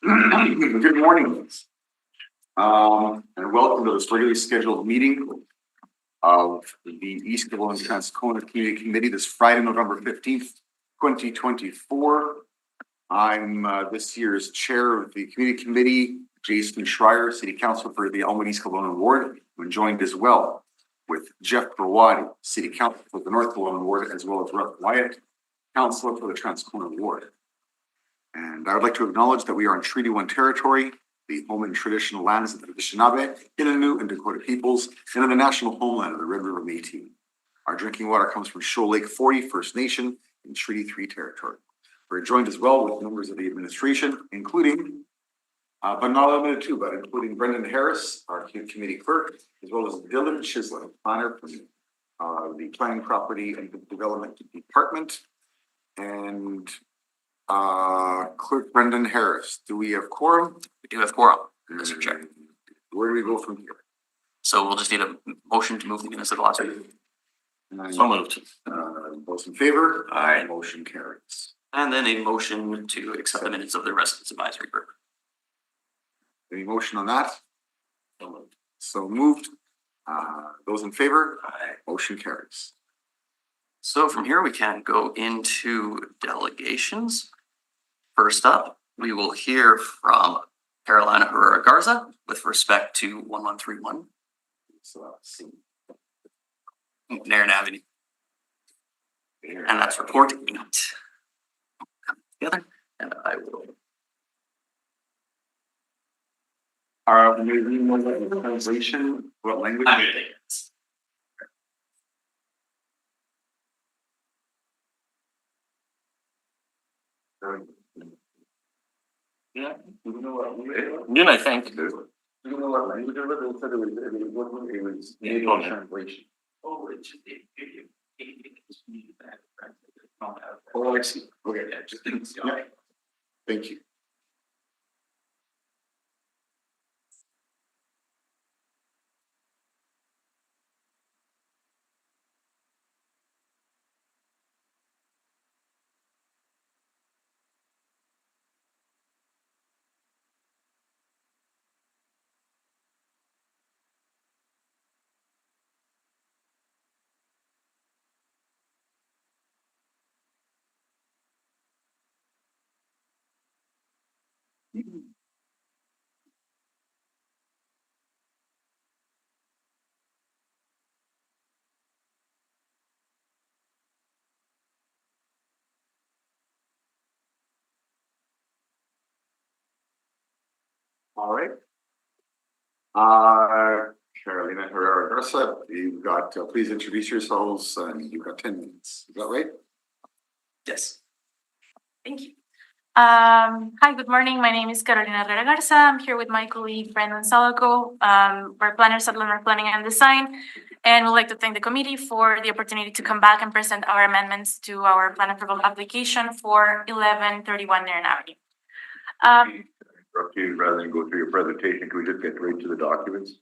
Good morning. And welcome to this regularly scheduled meeting of the East Kivallion Transcona Community Committee this Friday, November 15th, 2024. I'm this year's chair of the community committee, Jason Schreier, City Councilor for the Elmwood East Kivallion Ward. I'm joined as well with Jeff Berwadi, City Councilor for the North Kivallion Ward, as well as Russ Wyatt, Councilor for the Transcona Ward. And I would like to acknowledge that we are in Treaty 1 territory, the home and traditional lands of the Anishinaabe, Innu, and Dakota peoples, and in the national homeland of the Red River Métis. Our drinking water comes from Shoal Lake 40 First Nation in Treaty 3 territory. We're joined as well with members of the administration, including, but not limited to, but including Brendan Harris, our committee clerk, as well as Dylan Shislett, planner from the Planning, Property, and Development Department, and Clerk Brendan Harris. Do we have quorum? We do have quorum, Mr. Chair. Where do we go from here? So we'll just need a motion to move the minutes of the last meeting. So moved. Those in favor? Aye. Motion carries. And then a motion to accept the minutes of the Residents Advisory Group. Any motion on that? So moved. So moved. Those in favor? Aye. Motion carries. So from here, we can go into delegations. First up, we will hear from Carolina Herrera Garza with respect to 1131 Nairn Avenue. And that's reporting not coming together. And I will. Translation, what language? I'm gonna take it. Yeah. Do you know what language? Good, I think. Do you know what language it was? They said it was English translation. Oh, Oh, I see. Okay. Yeah, just didn't see. Yeah. Thank you. All right. Carolina Herrera Garza, you've got, please introduce yourselves, and you've got 10 minutes. Is that right? Yes. Thank you. Hi, good morning. My name is Carolina Herrera Garza. I'm here with my colleague Brandon Salaco. We're planners at Landmark Planning and Design, and we'd like to thank the committee for the opportunity to come back and present our amendments to our plan approval application for 1131 Nairn Avenue. Okay, rather than go through your presentation, can we just get right to the documents?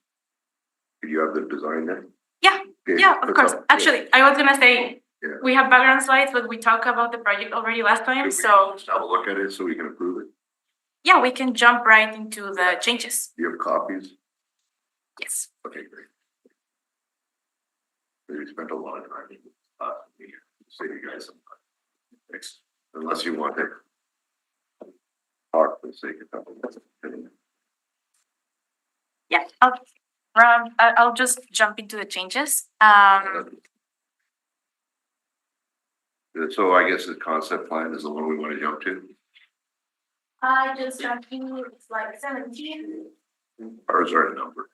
Do you have the design there? Yeah, Okay, yeah, of let's course. have- Actually, I was gonna say, Yeah. we have background slides, but we talked about the project already last time, Can we so just have a look at it so we can approve it. yeah, we can jump right into the changes. Do you have copies? Yes. Okay, great. We spent a lot of time here. Save you guys some time. Thanks. Unless you want to talk for the sake of couple minutes. Yeah, I'll just jump into the changes. So I guess the concept plan is the one we want to jump to, I just jumped to slide 17. or is there a number?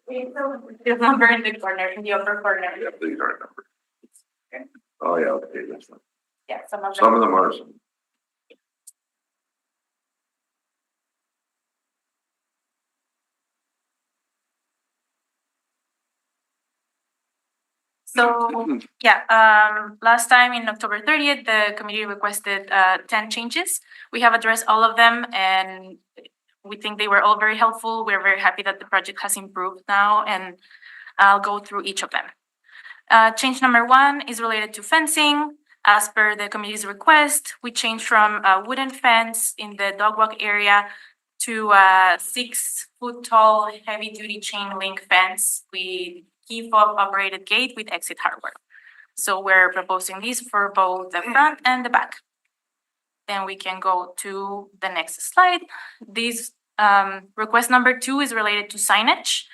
There's number in the corner, in the upper corner. Yeah, these are numbered. Oh, yeah, okay, that's one. Yeah, some of Some them. of them are. Some. So, yeah, last time in October 30th, the committee requested 10 changes. We have addressed all of them, and we think they were all very helpful. We're very happy that the project has improved now, and I'll go through each of them. Change number 1 is related to fencing. as per the committee's request, we changed from a wooden fence in the dog walk area to a 6-foot tall, heavy-duty chain link fence with key fob operated gate with exit hardware. So we're proposing this for both the front and the back. Then we can go to the next slide. This request number 2 is related to signage.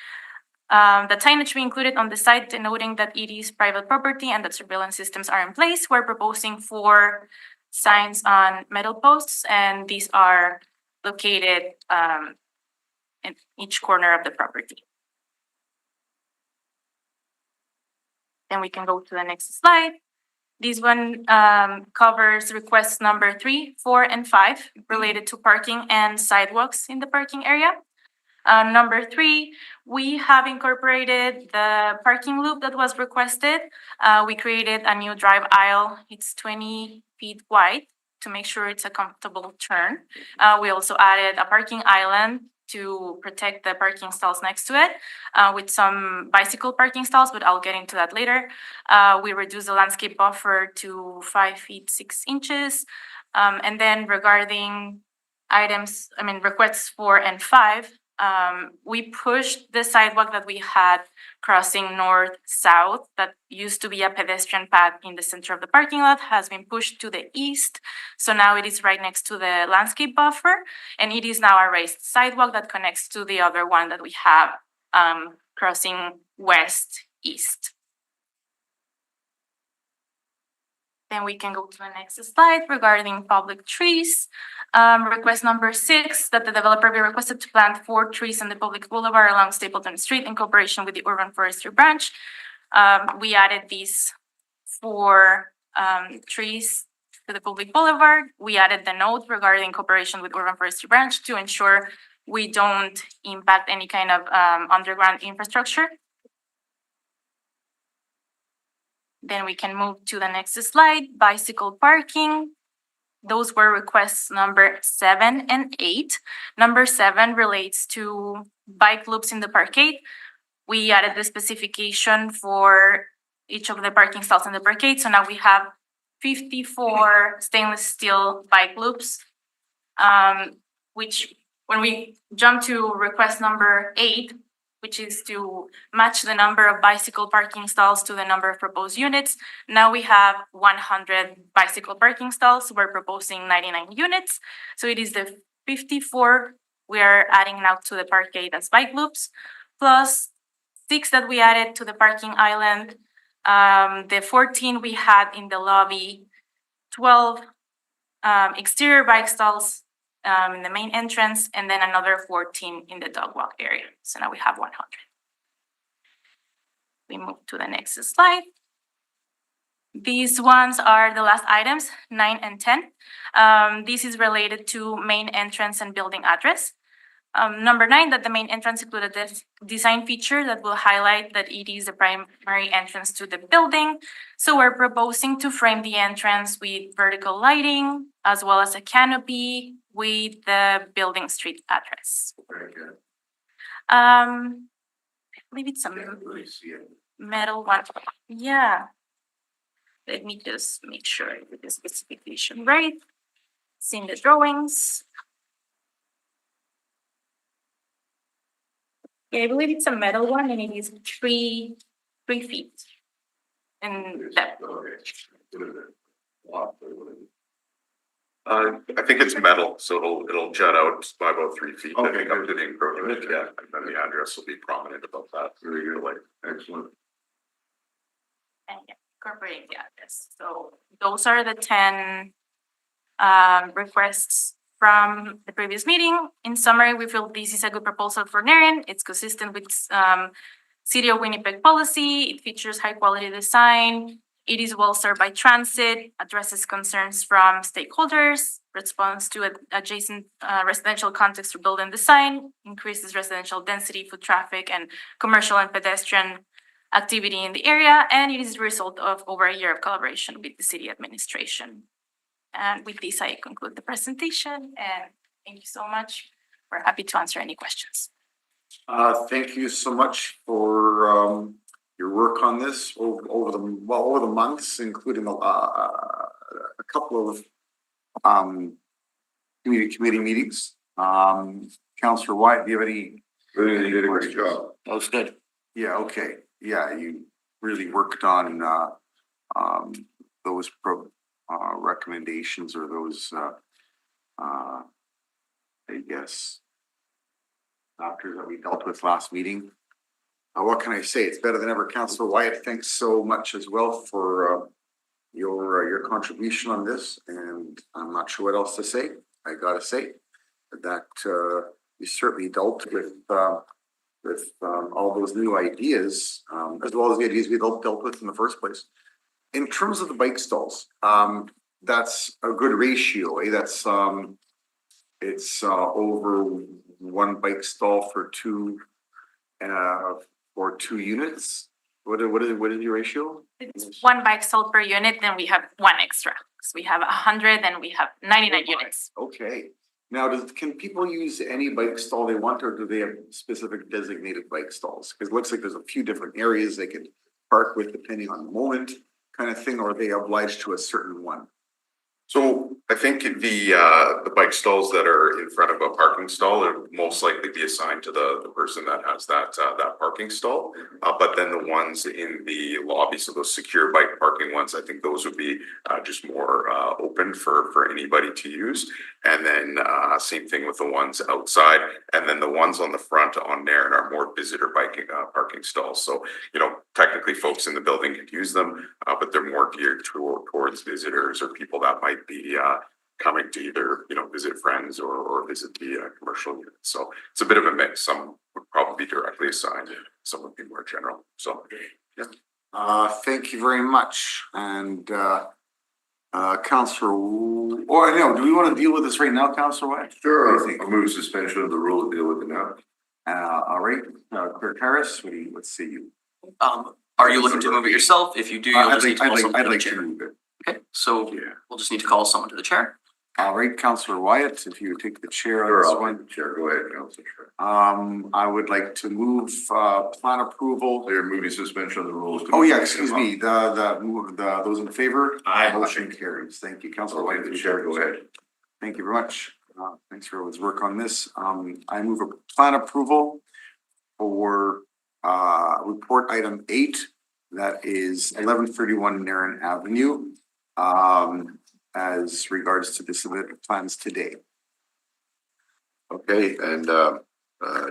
The signage we included on the site denoting that it is private property and that surveillance systems are in place. We're proposing 4 signs on metal posts, and these are located in each corner of the property. Then we can go to the next slide. This one covers requests number 3, 4, and 5 related to parking and sidewalks in the parking area. Number 3, we have incorporated the parking loop that was requested. We created a new drive aisle. It's 20 feet wide to make sure it's a comfortable turn. We also added a parking island to protect the parking stalls next to it with some bicycle parking stalls, but I'll get into that later. We reduced the landscape buffer to 5 feet 6 inches. And then regarding requests 4 and 5, we pushed the sidewalk that we had crossing north-south that used to be a pedestrian path in the center of the parking lot has been pushed to the east. So now it is right next to the landscape buffer, and it is now a raised sidewalk that connects to the other one that we have crossing west-east. Then we can go to the next slide regarding public trees. Request number 6, that the developer be requested to plant 4 trees on the public boulevard along Stapleton Street in cooperation with the Urban Forestry Branch. We added these 4 trees to the public boulevard. We added the note regarding cooperation with Urban Forestry Branch to ensure we don't impact any kind of underground infrastructure. Then we can move to the next slide, bicycle parking. Those were requests number 7 and 8. Number 7 relates to bike loops in the parkade. We added the specification for each of the parking stalls in the parkade. So now we have 54 stainless steel bike loops, which when we jump to request number 8, which is to match the number of bicycle parking stalls to the number of proposed units. Now we have 100 bicycle parking stalls. We're proposing 99 units. So it is the 54 we are adding now to the parkade as bike loops, plus 6 that we added to the parking island. The 14 we had in the lobby, 12 exterior bike stalls in the main entrance, and then another 14 in the dog walk area. So now we have 100. We move to the next slide. These ones are the last items, 9 and 10. This is related to main entrance and building address. Number 9, that the main entrance included the design feature that will highlight that it is the primary entrance to the building. So we're proposing to frame the entrance with vertical lighting, as well as a canopy with the building street address. Very good. I believe it's a Can't really see it. metal one. Yeah. Let me just make sure I get the specification right. It's in the drawings. Yeah, I believe it's a metal one, and it is 3 feet in depth. Okay. What is it? Wow, what is it? I think it's metal, so it'll jut out by about 3 feet. I think up to the encroachment, yeah, and then the address will be prominent above that. Very good, like, excellent. And yeah, incorporating the address. So those are the 10 requests from the previous meeting. In summary, we feel this is a good proposal for Narian. It's consistent with City of Winnipeg policy. It features high quality design. It is well served by transit, addresses concerns from stakeholders, responds to adjacent residential context for building design, increases residential density, foot traffic, and commercial and pedestrian activity in the area, and it is the result of over a year of collaboration with the city administration. And with this, I conclude the presentation, and thank you so much. We're happy to answer any questions. Thank you so much for your work on this over the months, including a couple of committee meetings. Counselor White, do you have any? You did a great job. That was good. Yeah, okay. Yeah, you really worked on those recommendations or those I guess factors that we dealt with last meeting. What can I say? It's better than ever. Councillor Wyatt, thanks so much as well for your contribution on this, and I'm not sure what else to say. I gotta say that you certainly dealt with all those new ideas, as well as the ideas we dealt with in the first place. In terms of the bike stalls, that's a good ratio, eh? That's it's over one bike stall for two units. What is your ratio? It's one bike stall per unit, then we have one extra. So we have 100, then we have 99 units. Okay. Now, can people use any bike stall they want, or do they have specific designated bike stalls? Because it looks like there's a few different areas they can park with depending on the moment, kind of thing, or are they obliged to a certain one? So I think the bike stalls that are in front of a parking stall will most likely be assigned to the person that has that parking stall. But then the ones in the lobby, so those secure bike parking ones, I think those would be just more open for anybody to use. And then same thing with the ones outside, and then the ones on the front on Nairn are more visitor biking parking stalls. So technically folks in the building could use them, but they're more geared towards visitors or people that might be coming to either visit friends or visit the commercial unit. So it's a bit of a mix. Some would probably be directly assigned, some would be more general. So yeah. Thank you very much. And Councillor, do we want to deal with this right now, Councillor White? Sure. I'll move suspension of the rule to deal with it now. All right, Clerk Harris, let's see you. Are you looking to move it yourself? If you do, you'll just need to call someone I'd to the like to chair. move it. Okay, so Yeah. we'll just need to call someone to the chair. All right, Councillor Wyatt, if you would take the chair Sure, on I'll this one. take the chair. Go ahead, Councilor. I would like to move plan approval. They're moving suspension of the rules. Oh, yeah, excuse me, those in favor? Aye. Motion carries. Thank you, Councillor I'll White. take the chair. Go ahead. Thank you very much. Thanks for everyone's work on this. I move a plan approval for report item 8. That is 1131 Nairn Avenue. As regards to the submitted plans today. Okay, and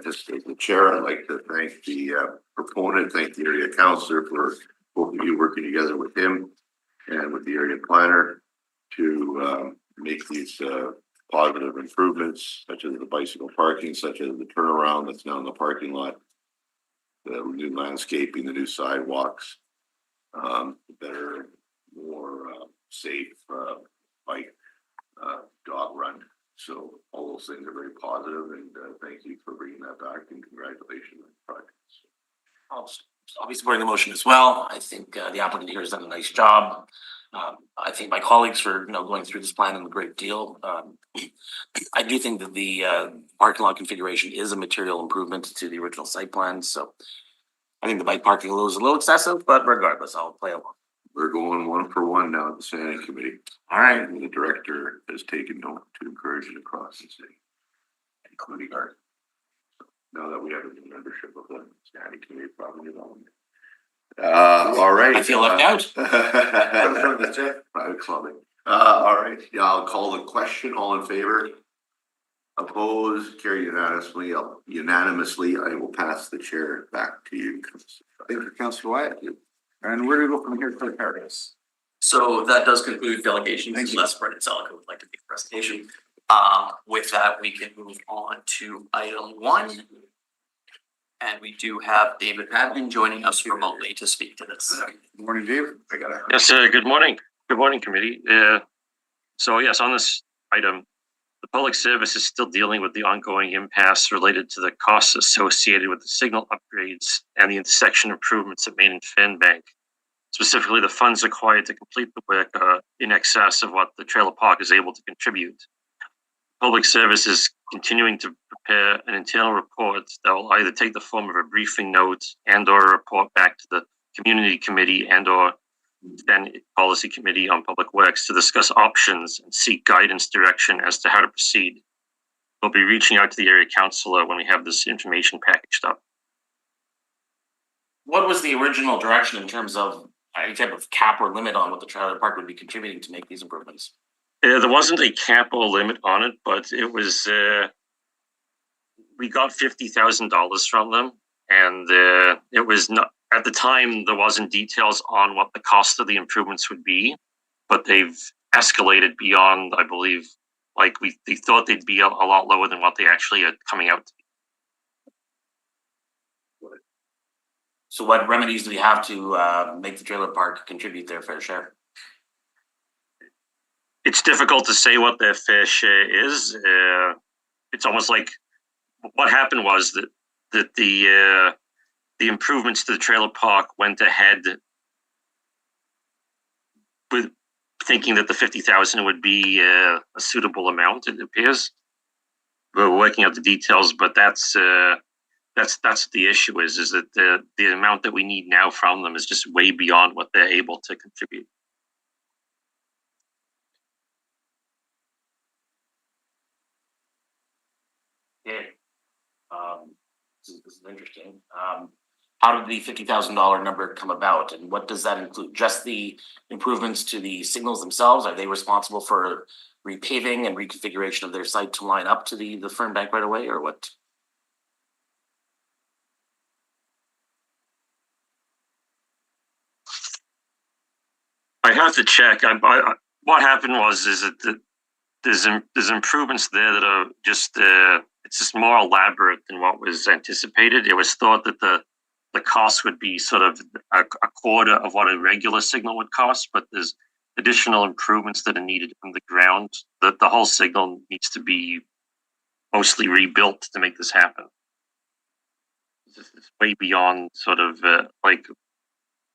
just as the chair, I'd like to thank the proponent, thank the area councillor for both of you working together with him and with the area planner to make these positive improvements, such as the bicycle parking, such as the turnaround that's now in the parking lot, the new landscaping, the new sidewalks, better, more safe bike dog run. So all those things are very positive, and thank you for bringing that back, and congratulations on the project. I'll be supporting the motion as well. I think the applicant here has done a nice job. I think my colleagues for going through this plan in a great deal. I do think that the parking lot configuration is a material improvement to the original site plan. So I think the bike parking is a little excessive, but regardless, I'll play along. We're going 1-for-1 now at the Santa Committee. All right. And the director has taken note to encourage it across the city, including our, now that we have a new membership of the Santa Committee Property Development. All right. I feel left out. Private clubbing. All right, yeah, I'll call the question. All in favor? Opposed? Carried unanimously. I will pass the chair back to you. Thank you, Councillor Wyatt. And where do we go from here, Clerk Harris? So that does conclude delegations, Thank you. unless Brendan Selico would like to make a presentation. With that, we can move on to item 1. And we do have David Patton joining us remotely to speak to this. Good morning, Dave. Yes, good morning. Good morning, committee. So yes, on this item, the public service is still dealing with the ongoing impasse related to the costs associated with the signal upgrades and the intersection improvements at Main and Fenbank. Specifically, the funds required to complete the work are in excess of what the trailer park is able to contribute. Public service is continuing to prepare an internal report that will either take the form of a briefing note and/or a report back to the Community Committee and or then Policy Committee on Public Works to discuss options and seek guidance direction as to how to proceed. We'll be reaching out to the area councilor when we have this information packaged up. What was the original direction in terms of any type of cap or limit on what the trailer park would be contributing to make these improvements? There wasn't a cap or limit on it, but it was, we got $50,000 from them. And it was not, at the time, there wasn't details on what the cost of the improvements would be, but they've escalated beyond, I believe, like they thought they'd be a lot lower than what they actually are coming out to be. So what remedies do we have to make the trailer park contribute their fair share? It's difficult to say what their fair share is. It's almost like what happened was that the improvements to the trailer park went ahead with thinking that the 50,000 would be a suitable amount. It appears we're working out the details, but that's the issue is that the amount that we need now from them is just way beyond what they're able to contribute. Yeah. This is interesting. How did the $50,000 number come about, and what does that include? Just the improvements to the signals themselves? Are they responsible for repaving and reconfiguration of their site to line up to the Fernbank right away, or what? I have to check. What happened was that there's improvements there that are just it's just more elaborate than what was anticipated. It was thought that the cost would be sort of a quarter of what a regular signal would cost, but there's additional improvements that are needed from the ground. The whole signal needs to be mostly rebuilt to make this happen. It's way beyond sort of like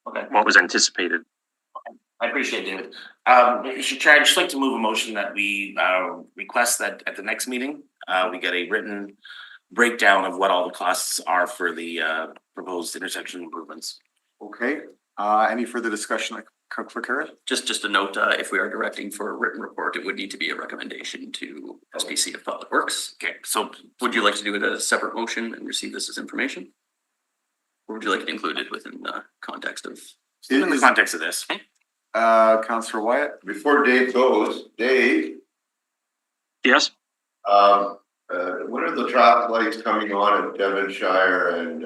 what was anticipated. I appreciate it, David. Chair, I'd just like to move a motion that we request that at the next meeting, we get a written breakdown of what all the costs are for the proposed intersection improvements. Okay, any further discussion, Councilor Carrot? Just a note, if we are directing for a written report, it would need to be a recommendation to SPC of Public Works. Okay, so Would you like to do it as a separate motion and receive this as information? Or would you like it included within the context of? in the context of this, Councilor Wyatt? Before Dave goes, Dave, Yes? when are the traffic lights coming on at Devonshire and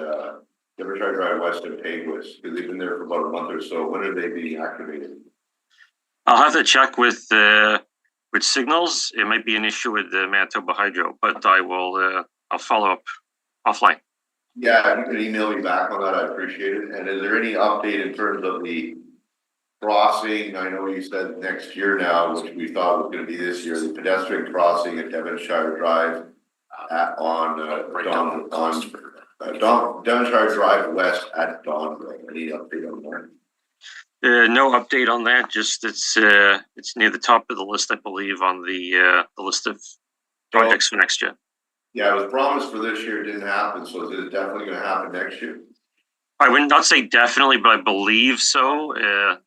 Devonshire Drive West and Paguas? Because they've been there for about a month or so. When are they being activated? I'll have to check with signals. It might be an issue with the Manitoba Hydro, but I'll follow up offline. Yeah, if you could email me back on that, I appreciate it. And is there any update in terms of the crossing? I know you said next year now, which we thought was gonna be this year, the pedestrian crossing at Devonshire Drive Devonshire Drive West at Donville. Any update on that? No update on that. Just it's near the top of the list, I believe, on the list of projects for next year. Yeah, it was promised for this year, it didn't happen, so is it definitely gonna happen next year? I would not say definitely, but I believe so. I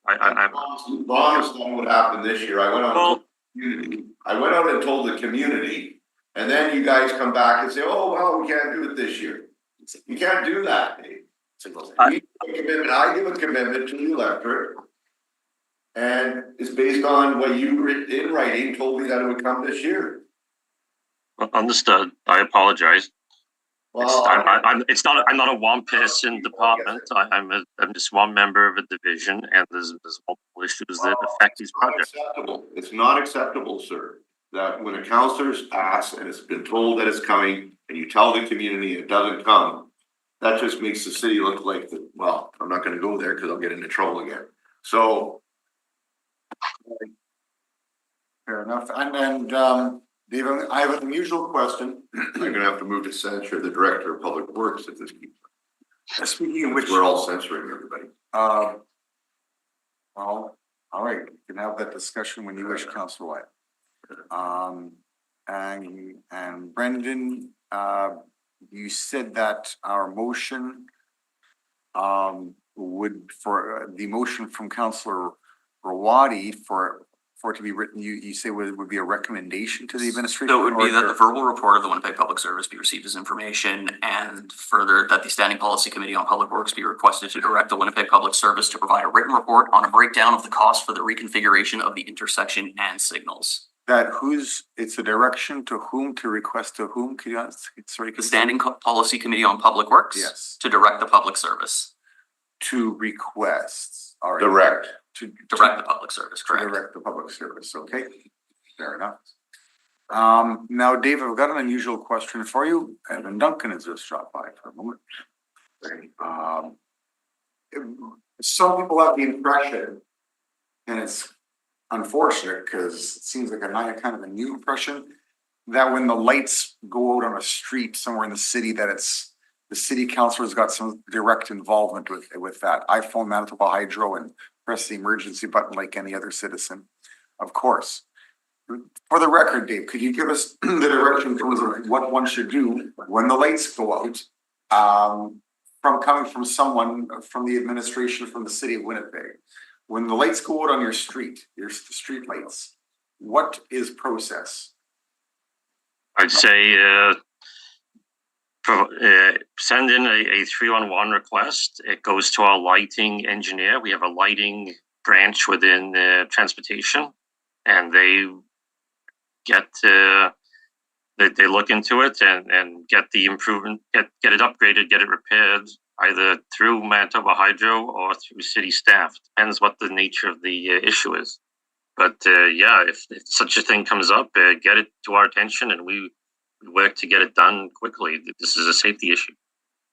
promised that would happen this year. I went out and told the community, and then you guys come back and say, oh, well, we can't do it this year. You can't do that, Dave. I give a commitment to the electorate. And it's based on what you in writing told me that it would come this year. Understood. I apologize. Well, I'm not a one person department. I'm just one member of a division, and there's multiple issues that affect these projects. It's not acceptable, sir, that when a councillor's asked and it's been told that it's coming, and you tell the community it doesn't come, that just makes the city look like well, I'm not gonna go there because I'll get into trouble again. So. Fair enough. And Dave, I have an unusual question. I'm gonna have to move to censure the director of public works if this keeps. Speaking of which, We're all censoring everybody. well, all right, you can have that discussion when you wish, Councilor Wyatt. And Brendan, you said that our motion would, for the motion from Councillor Rawadi for it to be written, you say would be a recommendation to the administration? So it would be that or- the verbal report of the Winnipeg Public Service be received as information, and further that the Standing Policy Committee on Public Works be requested to direct the Winnipeg Public Service to provide a written report on a breakdown of the cost for the reconfiguration of the intersection and signals. That it's a direction to whom, to request to whom, can you ask, sorry? The Standing Policy Committee on Public Works. Yes. To direct the Public Service, To request, all right. Direct. To direct the Public Service, to correct? direct the public service, okay, fair enough. Now, Dave, I've got an unusual question for you, and Duncan has just dropped by for a moment. Um, some people have the impression, and it's unfortunate, because it seems like kind of a new impression, that when the lights go out on a street somewhere in the city, that it's, the city councilor's got some direct involvement with that. I phone Manitoba Hydro and press the emergency button like any other citizen, of course. For the record, Dave, could you give us the direction in terms of what one should do when the lights go out? From coming from someone from the administration from the city of Winnipeg. When the lights go out on your street, the street lights, what is process? I'd say, send in a 311 request. It goes to our lighting engineer. We have a lighting branch within transportation, and they get they look into it and get the improvement, get it upgraded, get it repaired, either through Manitoba Hydro or through city staff. Depends what the nature of the issue is. But yeah, if such a thing comes up, get it to our attention, and we work to get it done quickly. This is a safety issue.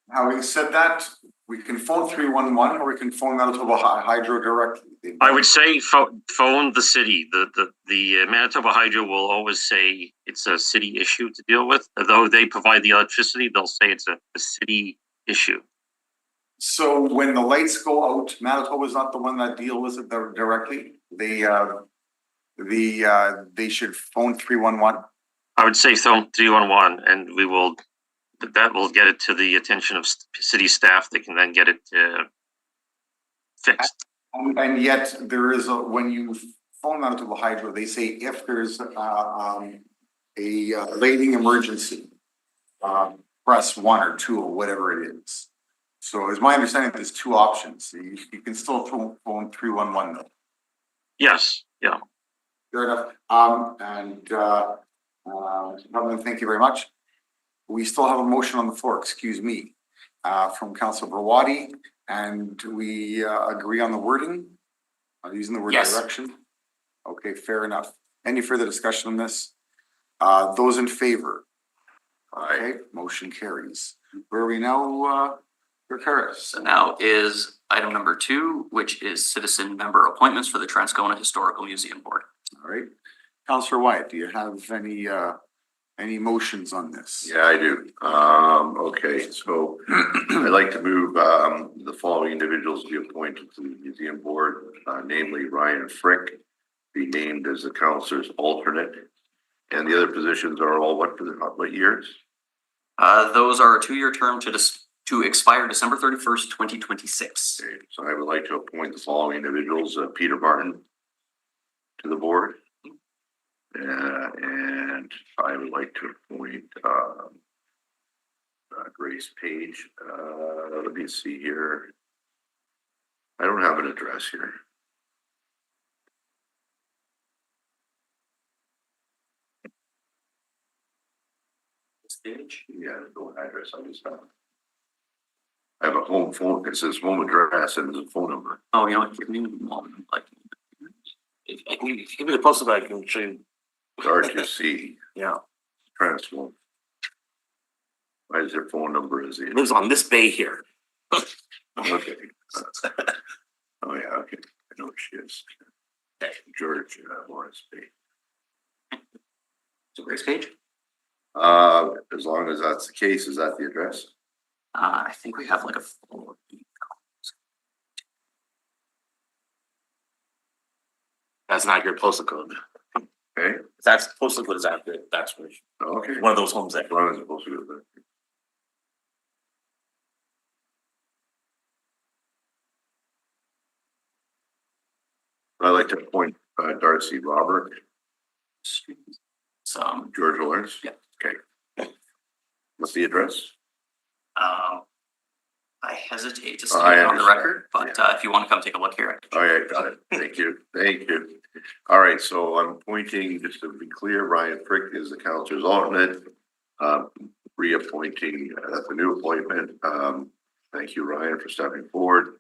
Having said that, we can phone 311 or we can phone Manitoba Hydro directly. I would say phone the city. The Manitoba Hydro will always say it's a city issue to deal with. Although they provide the electricity, they'll say it's a city issue. So when the lights go out, Manitoba is not the one that deals with it directly. They should phone 311. I would say phone 311, and that will get it to the attention of city staff. They can then get it fixed. And yet there is when you phone Manitoba Hydro, they say if there's a lighting emergency, press 1 or 2 or whatever it is. So as my understanding, there's 2 options. You can still phone 311 though. Yes, yeah. Fair enough. Thank you very much. We still have a motion on the floor, excuse me, from Councilor Rawadi, and we agree on the wording, using the word Yes. direction. Okay, fair enough. Any further discussion on this? Those in favor? Okay, motion carries. Where are we now, Curtis? So now is item number 2, which is citizen member appointments for the Transcona Historical Museum Board. All right. Councilor Wyatt, do you have any motions on this? Yeah, I do. Okay, so I'd like to move the following individuals be appointed to the museum board, namely Ryan Frick, be named as the councilor's alternate. And the other positions are all what years? Those are a 2-year term to expire December 31st, 2026. Okay, so I would like to appoint the following individuals, Peter Martin to the board. And I would like to appoint Grace Page. Let me see here. I don't have an address here. Stage. Yeah, no address. I have a home phone. It says home address and there's a phone number. Oh, you know what? Give me a moment, like, If I can give me the postal bag, I can show you. It's R2C. Yeah. Transform. Why is their phone number is It it? lives on this bay here. Okay. Oh, yeah, okay. I know where she is. George Morris Bay. so Grace Page. As long as that's the case, is that the address? I think we have like a full. That's not your postal code. Okay, That's postal code is accurate. That's where okay. one of those homes there. As long as it's supposed to go there. I'd like to appoint Darcy Robert, Some, George Lawrence. Yeah. Okay. What's the address? I hesitate to state I it on the understand. record, but if you want to come take a look here. All right, got it. Thank you. Thank you. All right, so I'm appointing, just to be clear, Ryan Frick is the councilor's alternate. Reappointing, that's a new appointment. Thank you, Ryan, for stepping forward.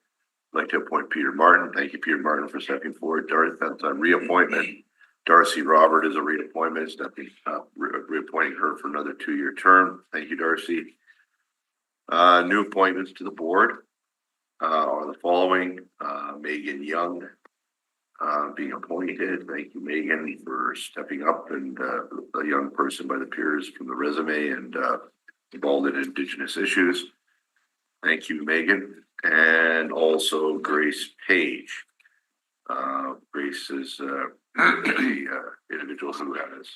I'd like to appoint Peter Martin. Thank you, Peter Martin, for stepping forward. That's a reappointment. Darcy Robert is a reappointment, stepping, reappointing her for another 2-year term. Thank you, Darcy. New appointments to the board are the following. Megan Young being appointed. Thank you, Megan, for stepping up and a young person by the peers from the resume and involved in Indigenous issues. Thank you, Megan. And also Grace Page. Grace is the individual who has,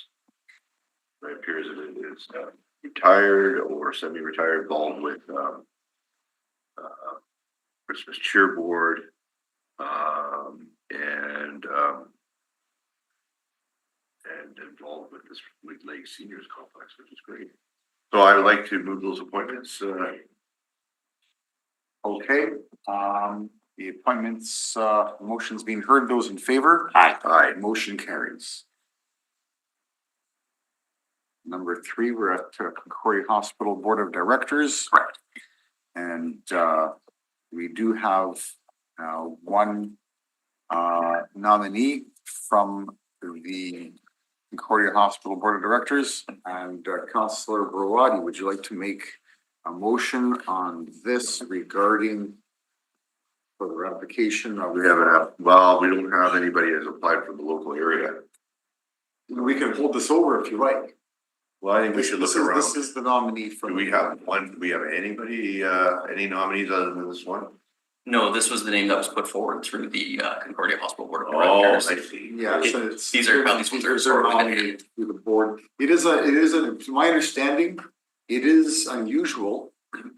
by appears of it, is retired or semi-retired, involved with Christmas Cheer Board, and involved with this Lake Lake Seniors Complex, which is great. So I would like to move those appointments. Okay, the appointments, motions being heard, those in favor? Aye. Motion carries. Number 3, we're at Concordia Hospital Board of Directors. Correct. And we do have one nominee from the Concordia Hospital Board of Directors. And Councillor Brawadi, would you like to make a motion on this regarding for the ratification of? We haven't, well, we don't have anybody that's applied for the local area. We can hold this over if you like. Well, I think we should look around. This is the nominee from. Do we have one, do we have anybody, any nominees other than this one? No, this was the name that was put forward through the Concordia Hospital Board of Oh, Directors. I see. Yeah, so it's. These are how these ones are These are nominated through the board. It is to my understanding, it is unusual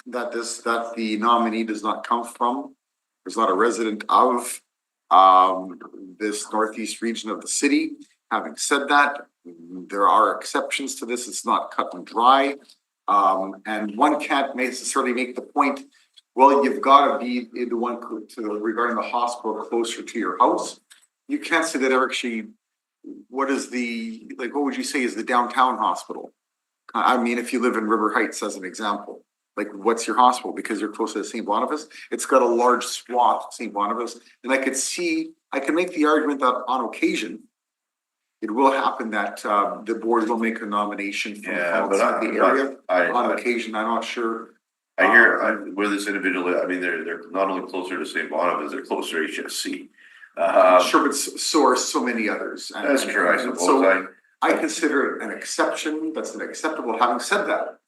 that the nominee does not come from, is not a resident of this northeast region of the city. Having said that, there are exceptions to this. It's not cut and dry. And one can't necessarily make the point, well, you've got to be the one regarding the hospital closer to your house. You can't say that actually, what would you say is the downtown hospital? I mean, if you live in River Heights as an example, like what's your hospital? Because you're close to St. Boniface, it's got a large swath, St. Boniface. And I can make the argument that on occasion, it will happen that the board will make a nomination from outside the area. On occasion, I'm not sure. I hear where this individual, I mean, they're not only closer to St. Boniface, they're closer to HSC. Sure, but so are so many others. That's true, I suppose. So I consider it an exception. That's an acceptable. Having said that,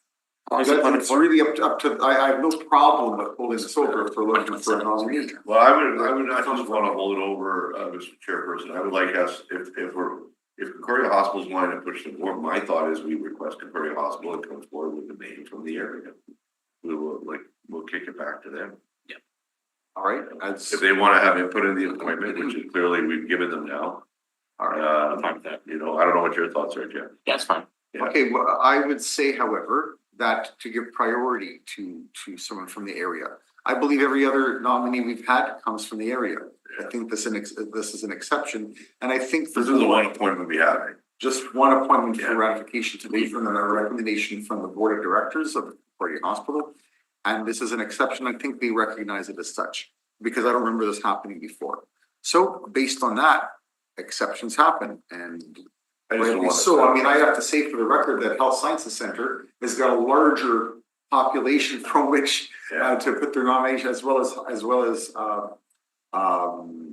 it's really up to. I have no problem with holding this over for looking for a nominee. Well, I just want to hold it over, Mr. Chairperson. I would like us, if Concordia Hospital's wanting to push the board, my thought is we request Concordia Hospital and come forward with the name from the area. We'll kick it back to them. Yeah. All right. If they want to have input in the appointment, which is clearly we've given them now. All right, I'm fine with that. I don't know what your thoughts are, Jeff. Yeah, it's fine. Yeah. Okay, well, I would say, however, that to give priority to someone from the area. I believe every other nominee we've had comes from the area. I think this is an exception, and I think This is the one appointment we have. just one appointment for Yeah. ratification today from a recommendation from the board of directors of Concordia Hospital. And this is an exception. I think they recognize it as such, because I don't remember this happening before. So based on that, exceptions happen, and rightly so. I mean, I have to say for the record that Health Sciences Center has got a larger population from which to put their nomination, as well as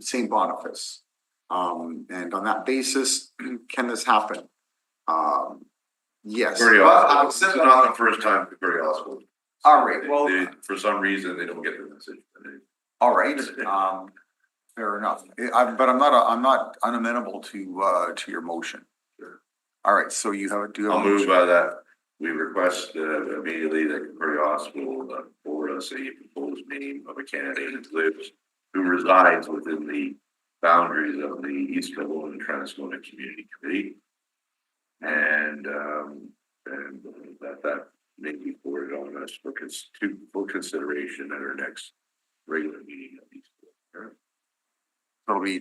St. Boniface. And on that basis, can this happen? Yes. This is not the first time Concordia Hospital. All right, well, For some reason, they don't get the message. all right, fair enough. But I'm not unamenable to your motion. Sure. All right, so you have a I'll move motion. by that. We request immediately that Concordia Hospital forward us a proposed name of a candidate who resides within the boundaries of the East Kildonan and Transcona Community Committee. And that may be forwarded on us for full consideration at our next regular meeting of East Kildonan. It'll be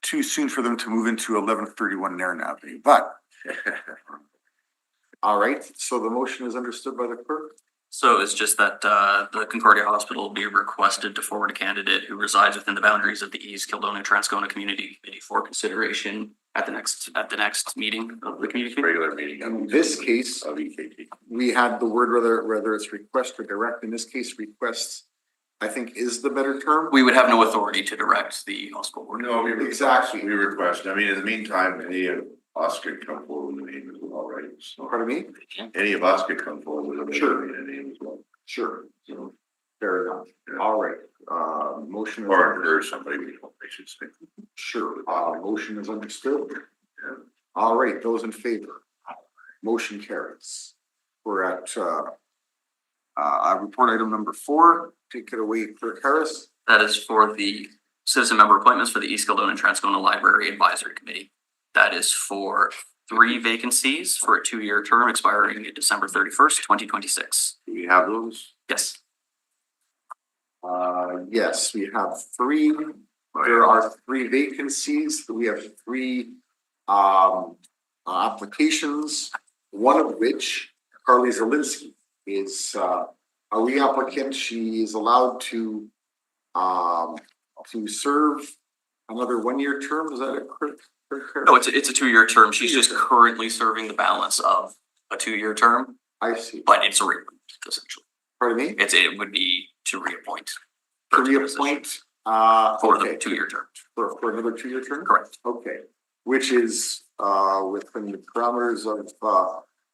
too soon for them to move into 1131 Nairn Avenue, but all right, so the motion is understood by the clerk. So it's just that the Concordia Hospital will be requested to forward a candidate who resides within the boundaries of the East Kildonan Transcona Community Committee for consideration at the next meeting of the community committee. Regular meeting In this case, of EKT. we had the word whether it's request or direct. In this case, requests, I think, is the better term. We would have no authority to direct the hospital board. No, Exactly. We request, I mean, in the meantime, any of us could come forward with a name as well, right? So Pardon me? any of us could come forward with a Sure. name as well. Sure. So, Fair enough. All right, motion. is or understood. somebody we hope they should say. Sure, motion is understood. All right, those in favor? Motion carries. We're at, report item number 4. Take it away, Clerk Harris. That is for the citizen member appointments for the East Kildonan and Transcona Library Advisory Committee. That is for 3 vacancies for a 2-year term expiring December 31st, 2026. Do we have those? Yes. Yes, we have 3. There are 3 vacancies. We have 3 applications, one of which, Carly Zielinski, is a reapplicant. She is allowed to serve another 1-year term. Is that a correct? No, it's a 2-year term. She's just currently serving the balance of a 2-year term, I see. but it's a reappointment essentially. Pardon me? It would be to reappoint. To for the position reappoint, For the okay, 2-year term. for another 2-year term? Correct. Okay, which is within the parameters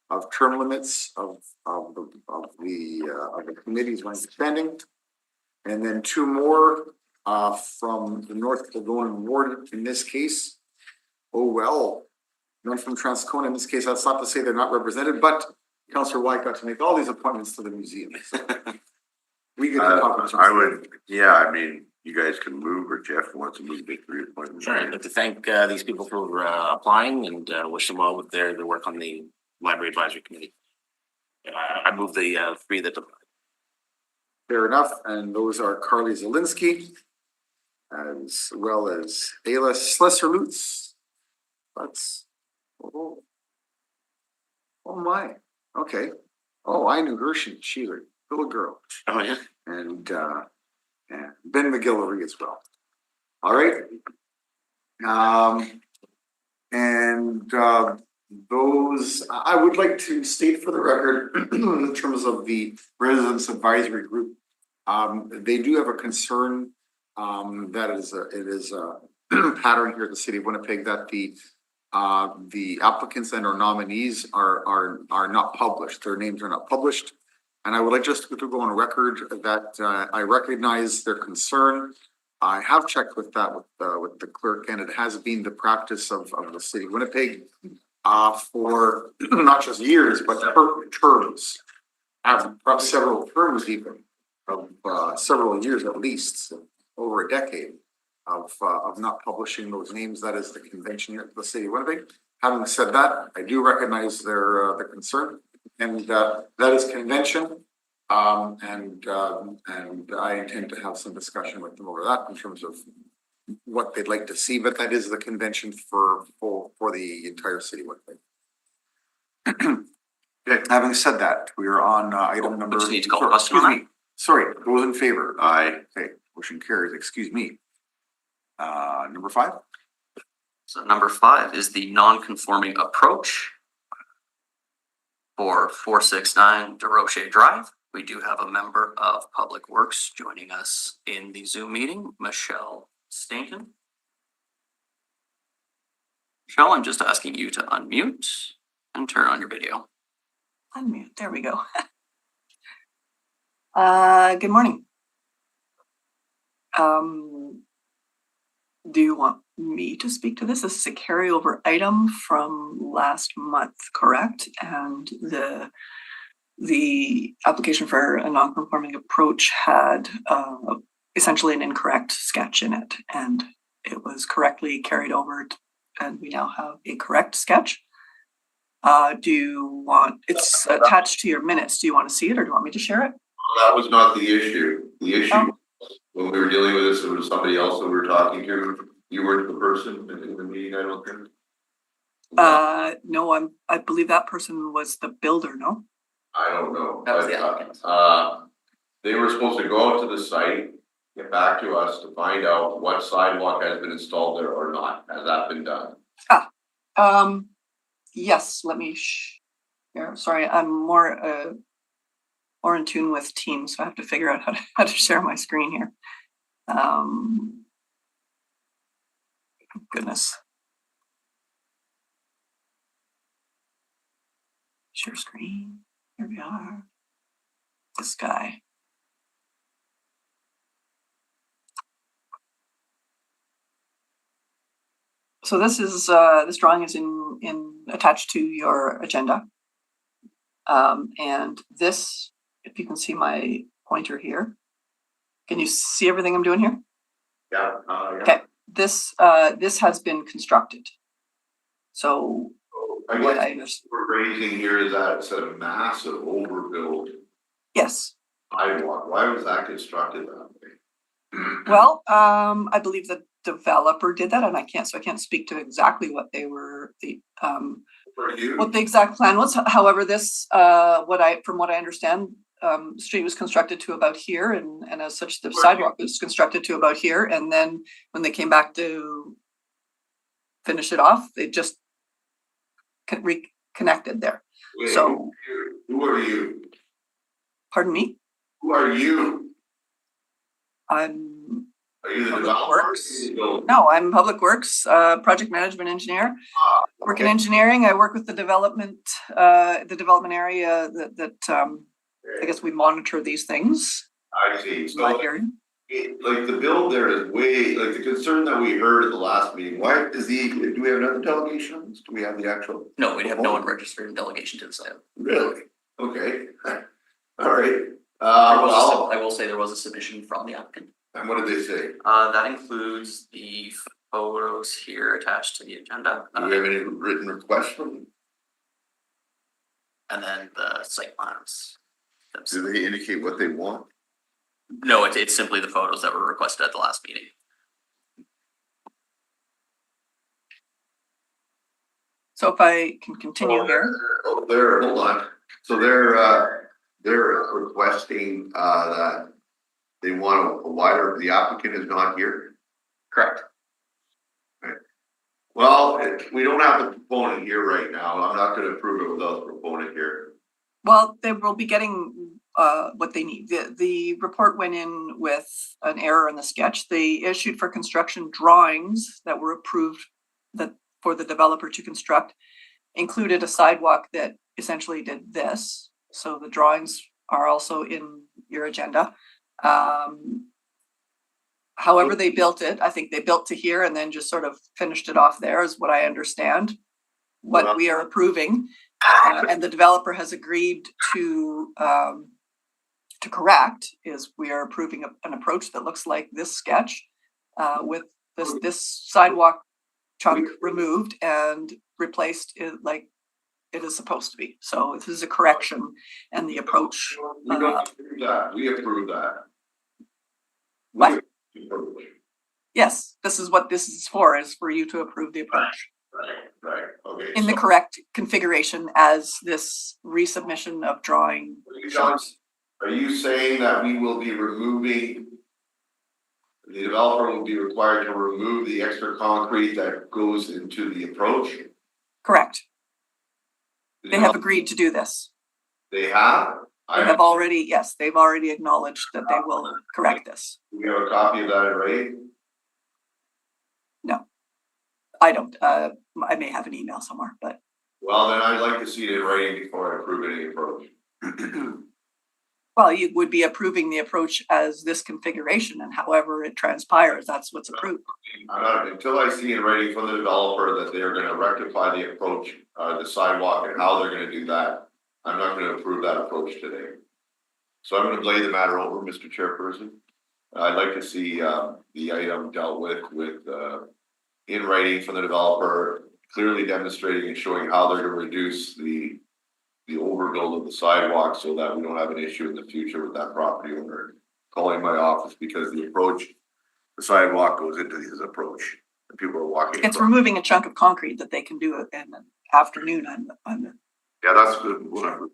of term limits of the committee's understanding. And then 2 more from the North Kildonan ward in this case. Oh, well, none from Transcona in this case. That's not to say they're not represented, but Councillor White got to make all these appointments to the museum. So we get to talk about. I would, yeah, I mean, you guys can move, or Jeff wants to move the 3 appointments. Sure, I'd like to thank these people for applying and wish them well with their work on the library advisory committee. I move the 3 that applied. Fair enough, and those are Carly Zielinski, as well as Ayla Slesser-Lutz. That's, oh my, okay. Oh, I knew her, she was a little girl. Oh, yeah. And Ben McGillivray as well. All right. Those, I would like to state for the record, in terms of the Residents Advisory Group, they do have a concern, that it is a pattern here at the city of Winnipeg that the applicants and or nominees are not published. Their names are not published. And I would like just to go on record that I recognize their concern. I have checked with that with the clerk, and it has been the practice of the city of Winnipeg for not just years, but terms. Perhaps several terms even of several years at least, over a decade of not publishing those names. That is the convention here at the city of Winnipeg. Having said that, I do recognize their concern, and that is convention. And I intend to have some discussion with them over that in terms of what they'd like to see, but that is the convention for the entire city of Winnipeg. Having said that, we are on item number. We just need to call a question on Excuse me. Sorry, those in favor? Aye. Okay, motion carries, excuse me. Number 5? So number 5 is the non-conforming approach for 469 DeRoche Drive. We do have a member of Public Works joining us in the Zoom meeting, Michelle Stainton. Michelle, I'm just asking you to unmute and turn on your video. Unmute, there we go. Good morning. Do you want me to speak to this? This is a carryover item from last month, correct? And the application for a non-conforming approach had essentially an incorrect sketch in it. And it was correctly carried over and we now have a correct sketch. Do you want, it's attached to your minutes. Do you want to see it or do you want me to share it? That was not the issue. The issue, Oh. when we were dealing with this, it was somebody else that we were talking to. You weren't the person in the meeting, I don't think. No, I believe that person was the builder, no? I don't know. That was the But, applicant. they were supposed to go out to the site, get back to us to find out what sidewalk has been installed there or not. Has that been done? Yes, let me yeah, sorry, I'm more in tune with Teams, so I have to figure out how to share my screen here. Goodness. Share screen, here we are. This guy. So this is, this drawing is attached to your agenda. And this, if you can see my pointer here, can you see everything I'm doing here? Yeah. Okay, this has been constructed. So I what guess I understand, what we're raising here is that it's a massive overbuild yes. sidewalk. Why was that constructed that way? Well, I believe the developer did that, and I can't speak to exactly what they were For you? what the exact plan was. However, this from what I understand, street was constructed to about here, and as such, the sidewalk was constructed to about here. And then when they came back to finish it off, they just reconnected there. Wait, So, who are you? pardon me, Who are you? I'm Are you the Public developer? Works. No, I'm Public Works, project management engineer. Work in engineering. I work with the development area that I guess we monitor these things. I see. My So area. like the build there is way, like the concern that we heard at the last meeting, why is do we have another delegation on this? Do we have the actual? No, we'd have no one registered in delegation to the site. Really? Okay. All right. I will say there was a submission from the applicant. And what did they say? That includes the photos here attached to the agenda. Do we have any written requests from them? And then the site plans. Do they indicate what they want? No, it's simply the photos that were requested at the last meeting. So if I can continue here. Hold on. So they're requesting that they want a wider, the applicant is not here. Correct. Well, we don't have the proponent here right now. I'm not gonna approve it without the proponent here. Well, they will be getting what they need. The report went in with an error in the sketch. They issued for construction drawings that were approved that for the developer to construct, included a sidewalk that essentially did this. So the drawings are also in your agenda. However they built it, I think they built to here and then just sort of finished it off there is what I understand. What we are approving, and the developer has agreed to correct is we are approving an approach that looks like this sketch with this sidewalk chunk removed and replaced like it is supposed to be. So this is a correction and the approach. We don't approve that. We approve that. What? We approve it. Yes, this is what this is for you to approve the approach Right, okay. in the correct configuration as this resubmission of drawing shows. Are you saying that we will be removing, the developer will be required to remove the extra concrete that goes into the approach? Correct. They have agreed to do this. They have? They have already, yes, they've already acknowledged that they will correct this. Do we have a copy of that already? No, I don't. I may have an email somewhere, but Well, then I'd like to see it in writing before I approve any approach. well, you would be approving the approach as this configuration, and however it transpires, that's what's approved. I'm not, until I see in writing from the developer that they're gonna rectify the approach, the sidewalk and how they're gonna do that, I'm not gonna approve that approach today. So I'm gonna lay the matter over, Mr. Chairperson. I'd like to see, the item dealt with, in writing from the developer, clearly demonstrating and showing how they're gonna reduce the overbuild of the sidewalk so that we don't have an issue in the future with that property owner calling my office because the sidewalk goes into his approach and people are walking. It's across. removing a chunk of concrete that they can do it in an afternoon on, Yeah, that's good, whatever.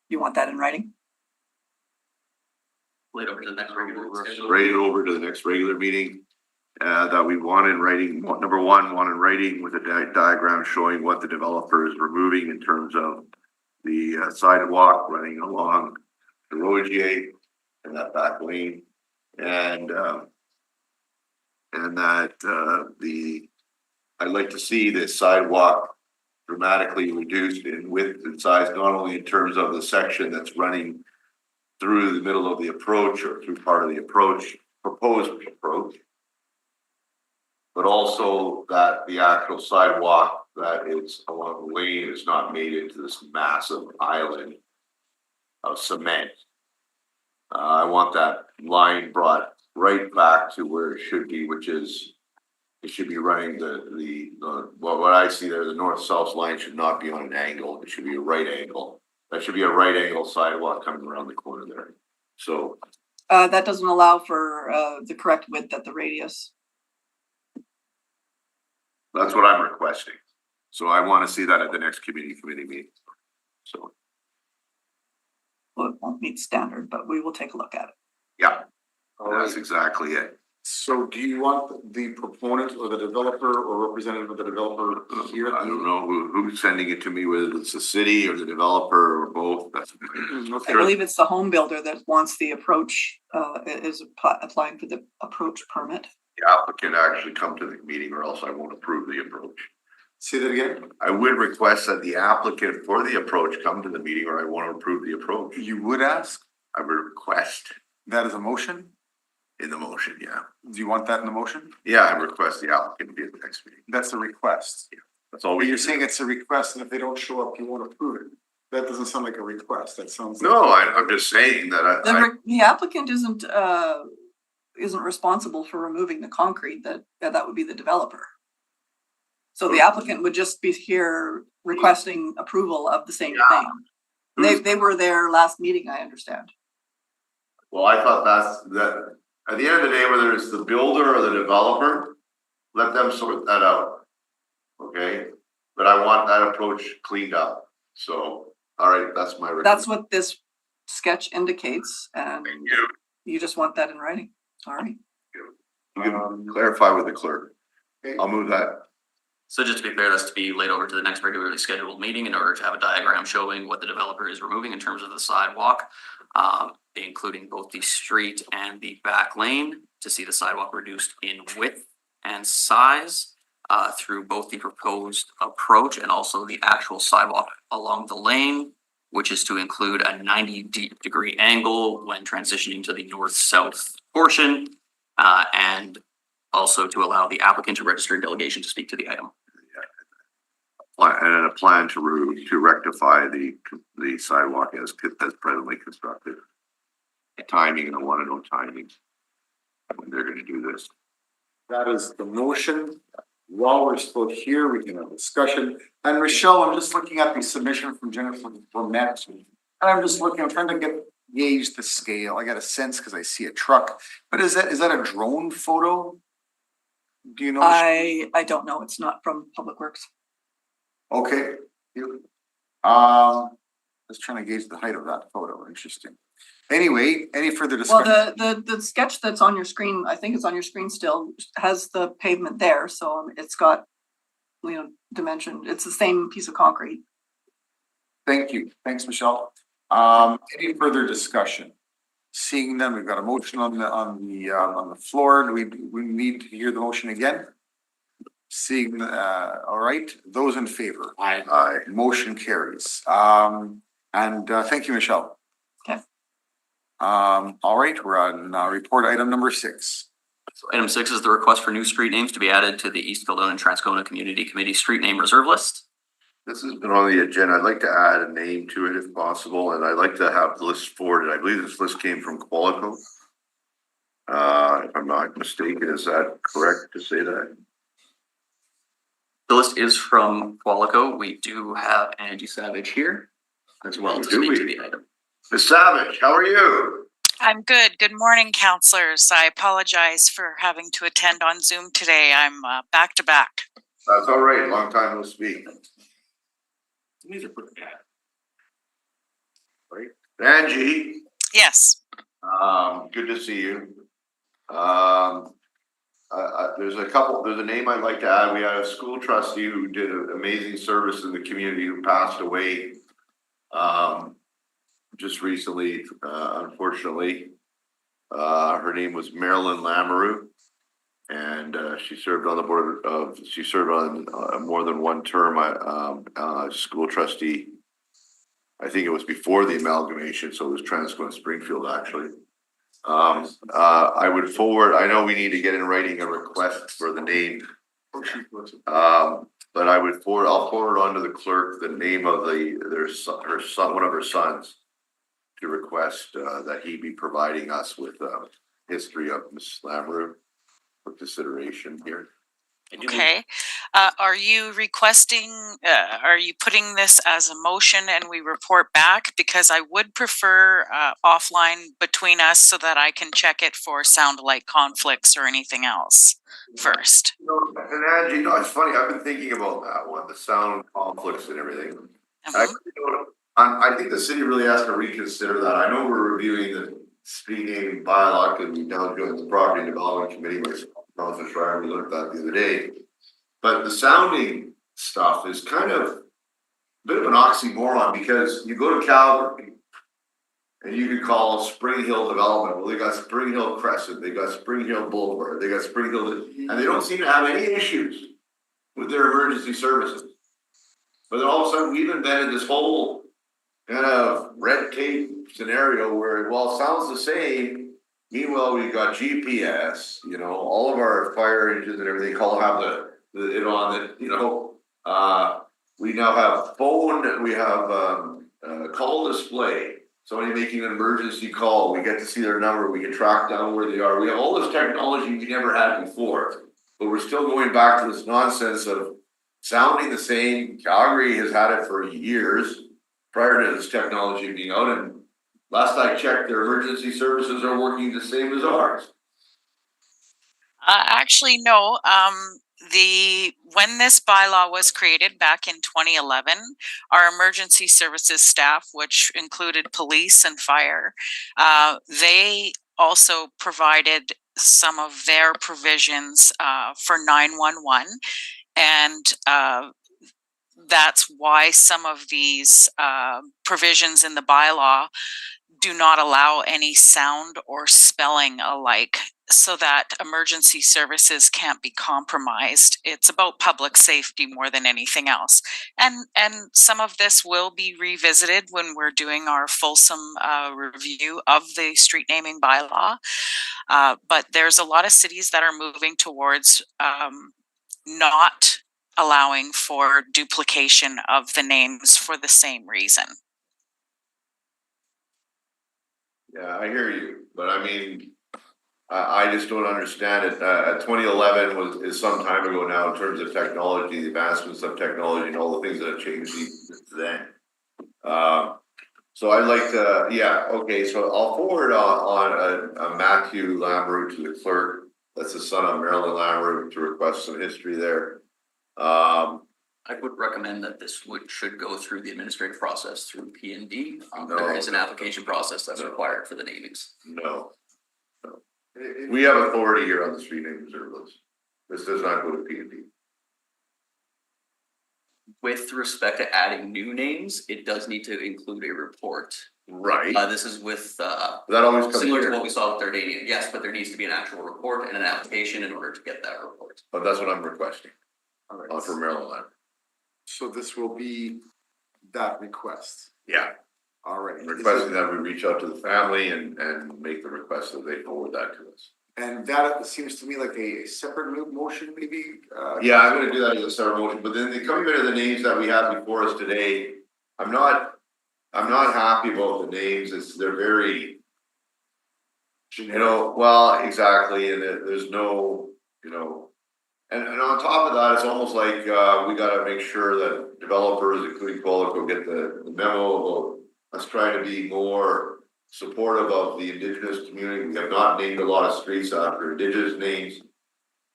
you want that in writing? Laid over to the next regular schedule. Bring it over to the next regular meeting. That we want in writing, number one, want in writing with a diagram showing what the developer is removing in terms of the sidewalk running along the roadway and that back lane. And that I'd like to see the sidewalk dramatically reduced in width and size, not only in terms of the section that's running through the middle of the approach or through part of the approach, proposed approach, but also that the actual sidewalk that is along the lane is not made into this massive island of cement. I want that line brought right back to where it should be, which is, it should be running well, what I see there, the north-south line should not be on an angle, it should be a right angle. That should be a right angle sidewalk coming around the corner there. So That doesn't allow for, the correct width at the radius. that's what I'm requesting. So I want to see that at the next committee meeting. So, Well, it won't meet standard, but we will take a look at it. yeah, All that's right. exactly it. So do you want the proponent or the developer or representative of the developer here? I don't know who's sending it to me, whether it's the city or the developer or both. That's I Okay, believe it's the home builder that wants the approach, is applying for the approach permit. the applicant actually come to the meeting or else I won't approve the approach. say that again. I would request that the applicant for the approach come to the meeting or I won't approve the approach. You would ask, I would request that is a motion? in the motion, yeah. Do you want that in the motion? Yeah, I request the applicant to be at the next meeting. That's a request. That's all But we. you're can saying do. it's a request and if they don't show up, you won't approve it. That doesn't sound like a request. That sounds. like- No, I'm just saying that The applicant isn't responsible for removing the concrete, that would be the developer. So the applicant would just be here requesting approval of the same thing. They were there last meeting, I understand. well, I thought that at the end of the day, whether it's the builder or the developer, let them sort that out. Okay, but I want that approach cleaned up. So, all right, that's my. That's what this sketch indicates, and Thank you. you just want that in writing. All right. You can clarify with the clerk. I'll move that. So just to be fair, that's to be laid over to the next regularly scheduled meeting in order to have a diagram showing what the developer is removing in terms of the sidewalk, including both the street and the back lane, to see the sidewalk reduced in width and size through both the proposed approach and also the actual sidewalk along the lane, which is to include a 90-degree angle when transitioning to the north-south portion, and also to allow the applicant to register a delegation to speak to the item. And a plan to rectify the sidewalk as presently constructed. Timing, and I want to know timing when they're gonna do this. That is the motion. While we're still here, we can have a discussion. And Rochelle, I'm just looking at the submission from Jennifer Burnett. And I'm trying to gauge the scale. I got a sense because I see a truck, but is that a drone photo? Do you know? I don't know. It's not from Public Works. Okay. Just trying to gauge the height of that photo. Interesting. Anyway, any further Well, discussion? the sketch that's on your screen, I think it's on your screen still, has the pavement there, so it's got, dimension. It's the same piece of concrete. Thank you. Thanks, Michelle. Any further discussion? Seeing none, we've got a motion on the floor. Do we need to hear the motion again? Seeing, all right, those in favor? Aye. Motion carries. Thank you, Michelle. Okay. All right, we're on report item number 6. So item 6 is the request for new street names to be added to the East Kildonan and Transcona Community Committee street name reserve list. This has been on the agenda. I'd like to add a name to it if possible, and I'd like to have the list forwarded. I believe this list came from Qualico. If I'm not mistaken, is that correct to say that? The list is from Qualico. We do have Angie Savage here as well to Do speak to we? the item. Ms. Savage, how are you? I'm good. Good morning, counselors. I apologize for having to attend on Zoom today. I'm back to back. That's all right, long time no speak. These are pretty bad. Angie, Yes. good to see you. There's a name I'd like to add. We had a school trustee who did an amazing service in the community who passed away just recently, unfortunately. Her name was Marilyn Lamoureux, and she served on the board of, she served on more than one term, school trustee. I think it was before the amalgamation, so it was Transco and Springfield, actually. I would forward, I know we need to get in writing a request for the name. But I would forward, I'll forward on to the clerk the name of her son, one of her sons, to request that he be providing us with history of Ms. Lamoureux for consideration here. Okay. Are you requesting, are you putting this as a motion and we report back? Because I would prefer offline between us so that I can check it for sound alike conflicts or anything else first. And Angie, it's funny, I've been thinking about that one, the sound conflicts and everything. I think the city really has to reconsider that. I know we're reviewing the street naming bylaw and we now joined the property development committee with Councilor Schreier, we looked at that the other day. But the sounding stuff is kind of a bit of an oxymoron because you go to Calgary and you could call Spring Hill Development. Well, they got Spring Hill Crescent, they got Spring Hill Boulevard, they got Spring Hill, and they don't seem to have any issues with their emergency services. But then all of a sudden we've invented this whole kind of red tape scenario where, well, it sounds the same. Meanwhile, we've got GPS, you know, all of our fire engines and everything all have it on it, you know. We now have phone, we have call display. Somebody making an emergency call, we get to see their number, we can track down where they are. We have all this technology we never had before, but we're still going back to this nonsense of sounding the same. Calgary has had it for years prior to this technology being out, and last I checked, their emergency services are working the same as ours. Actually, no. When this bylaw was created back in 2011, our emergency services staff, which included police and fire, they also provided some of their provisions for 911, and that's why some of these provisions in the bylaw do not allow any sound or spelling alike, so that emergency services can't be compromised. It's about public safety more than anything else. And some of this will be revisited when we're doing our fulsome review of the street naming bylaw. But there's a lot of cities that are moving towards not allowing for duplication of the names for the same reason. Yeah, I hear you, but I mean, I just don't understand it. 2011 is some time ago now in terms of technology, the advancements of technology and all the things that have changed since then. So I'd like to, yeah, okay, so I'll forward on a Matthew Lamoureux to the clerk. That's the son of Marilyn Lamoureux, to request some history there. I would recommend that this should go through the administrative process through P&D. No. There is an application process that's required for the namings. No. We have authority here on the street name reserve list. This does not go to P&D. With respect to adding new names, it does need to include a report. Right. This is with That always comes similar to here. what we saw with Dardanian. Yes, but there needs to be an actual report and an application in order to get that report. But that's what I'm requesting All right. for Marilyn Lamoureux. So this will be that request. Yeah. All right. I'm requesting that we reach out to the family and make the request that they forward that to us. And that seems to me like a separate motion, maybe? Yeah, I'm gonna do that as a separate motion, but then coming back to the names that we have before us today, I'm not happy about the names. They're very You know, well, exactly, and there's no, you know. And on top of that, it's almost like, we gotta make sure that developers, including Qualico, get the memo about us trying to be more supportive of the indigenous community. We have not named a lot of streets after indigenous names.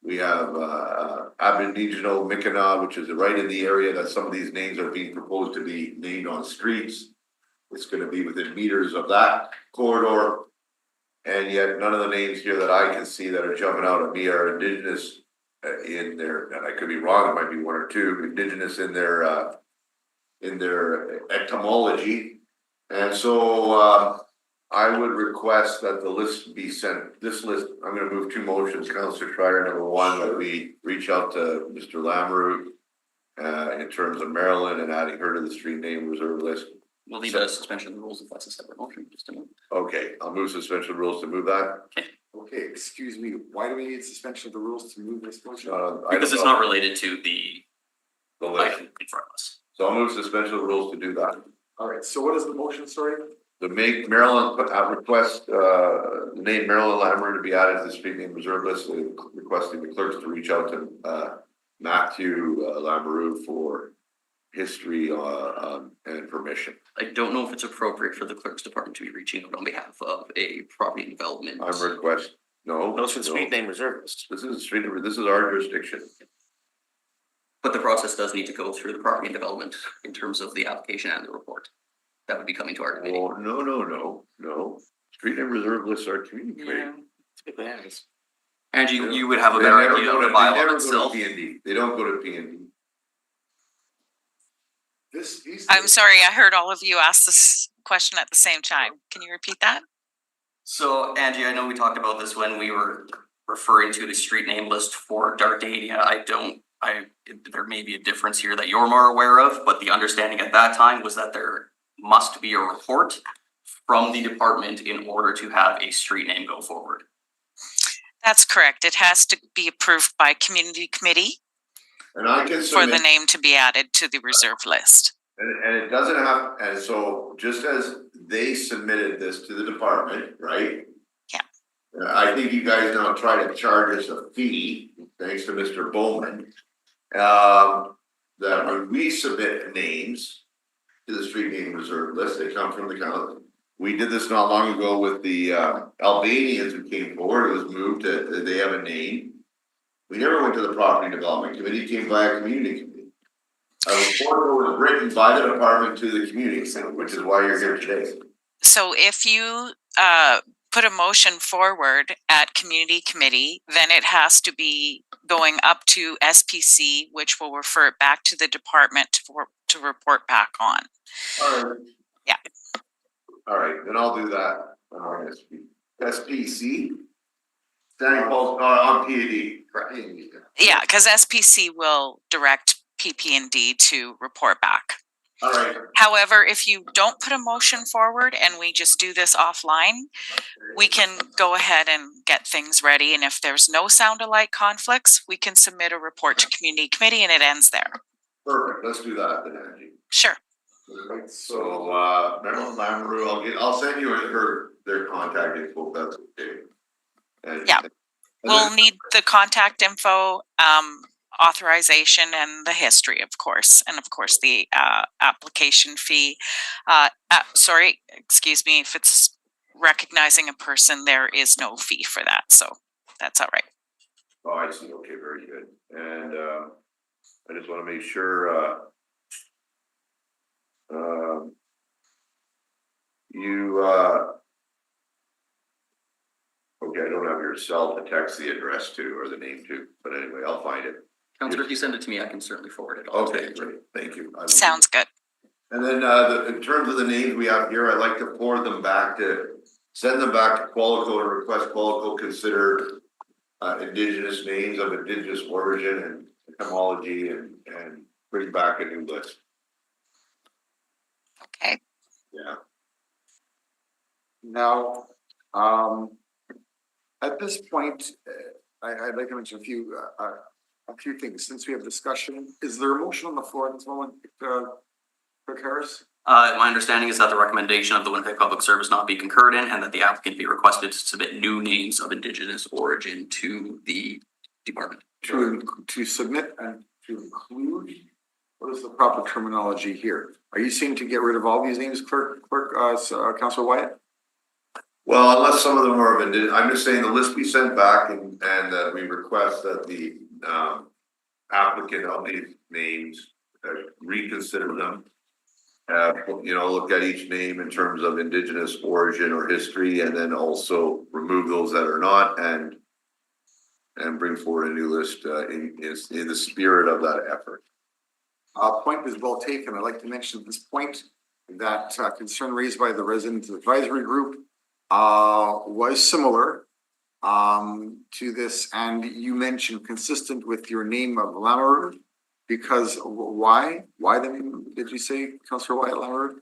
We have, Aboriginal Mi'kmaq, which is right in the area that some of these names are being proposed to be named on streets. It's gonna be within meters of that corridor. And yet none of the names here that I can see that are jumping out at me are indigenous in their, and I could be wrong, it might be one or two, indigenous in their etymology. And so, I would request that the list be sent, this list, I'm gonna move two motions, Councillor Schreier, number one, that we reach out to Mr. Lamoureux in terms of Maryland and adding her to the street name reserve list. We'll need a suspension of the rules if that's a separate motion, just a moment. Okay, I'll move suspension of rules to move that. Okay, excuse me, why do we need suspension of the rules to move this motion? Because it's not related to the The list. item in front of us. So I'll move suspension of the rules to do that. All right, so what is the motion, sorry? To make Maryland, request, the name Maryland Lamoureux to be added to the street name reserve list, requesting the clerks to reach out to, Matthew Lamoureux for history, and permission. I don't know if it's appropriate for the clerk's department to be reaching out on behalf of a property development. I'm request, no. Those for the street no. name reserve list. This is street, this is our jurisdiction. But the process does need to go through the property and development in terms of the application and the report. That would be coming to our committee. Oh, no. Street name reserve lists are community committee. Typically happens. And you would have a They better never idea go of to, the they bylaw never go itself. to P and D. They don't go to P and D. These. I'm sorry, I heard all of you ask this question at the same time. Can you repeat that? So Angie, I know we talked about this when we were referring to the street name list for Dardania. There may be a difference here that you're more aware of, but the understanding at that time was that there must be a report from the department in order to have a street name go forward. That's correct. It has to be approved by community committee And I can for the submit, name to be added to the reserve list. and it doesn't have, and so just as they submitted this to the department, right? Yeah. I think you guys now try to charge us a fee, thanks to Mr. Bowman. That when we submit names to the street name reserve list, they come from the county. We did this not long ago with the Albanians who came forward, it was moved to, they have a name. We never went to the property development committee, it came by a community committee. A report was written by the department to the community center, which is why you're here today. So if you put a motion forward at community committee, then it has to be going up to SPC, which will refer it back to the department to report back on. Alright. Yeah. Alright, then I'll do that on SPC. Standing Falls, on PAD. Correct. Yeah, because SPC will direct PP&D to report back. Alright, However, if you don't put a motion forward and we just do this offline, we can go ahead and get things ready. And if there's no sound alike conflicts, we can submit a report to community committee and it ends there. perfect, let's do that then, Angie. Sure. Alright, so Marilyn Lamoureux, I'll send you their contact info, if that's okay. And- Yeah. and We'll then- need the contact info, authorization and the history, of course, and of course the application fee. Sorry, excuse me, if it's recognizing a person, there is no fee for that, so that's all right. Oh, I see, okay, very good, and I just wanna make sure you okay, I don't have your cell to text the address to or the name to, but anyway, I'll find it. Counselor, if you send it to me, I can certainly forward it on. to Okay, Angie. great, thank you. I will- Sounds good. And then in terms of the names we have here, I'd like to forward them back send them back to Qualico and request Qualico consider indigenous names of indigenous origin and etymology and bring back a new list. Okay. Yeah. Now, at this point, I'd like to mention a few things, since we have discussion. Is there a motion on the floor at this moment, Clerk Harris? My understanding is that the recommendation of the Winnipeg Public Service not be concurred in, and that the applicant be requested to submit new names of Indigenous origin to the department. To submit and to include, what is the proper terminology here? Are you saying to get rid of all these names, Councilor Wyatt? Well, unless some of them are, I'm just saying the list be sent back and that we request that the applicant of these names reconsider them. Look at each name in terms of Indigenous origin or history, and then also remove those that are not, and bring forward a new list in the spirit of that effort. Point is well taken. I'd like to mention at this point that concern raised by the Residents Advisory Group was similar to this, and you mentioned consistent with your name of Lamoureux, because why? Why then did you say Councillor Wyatt Lamoureux?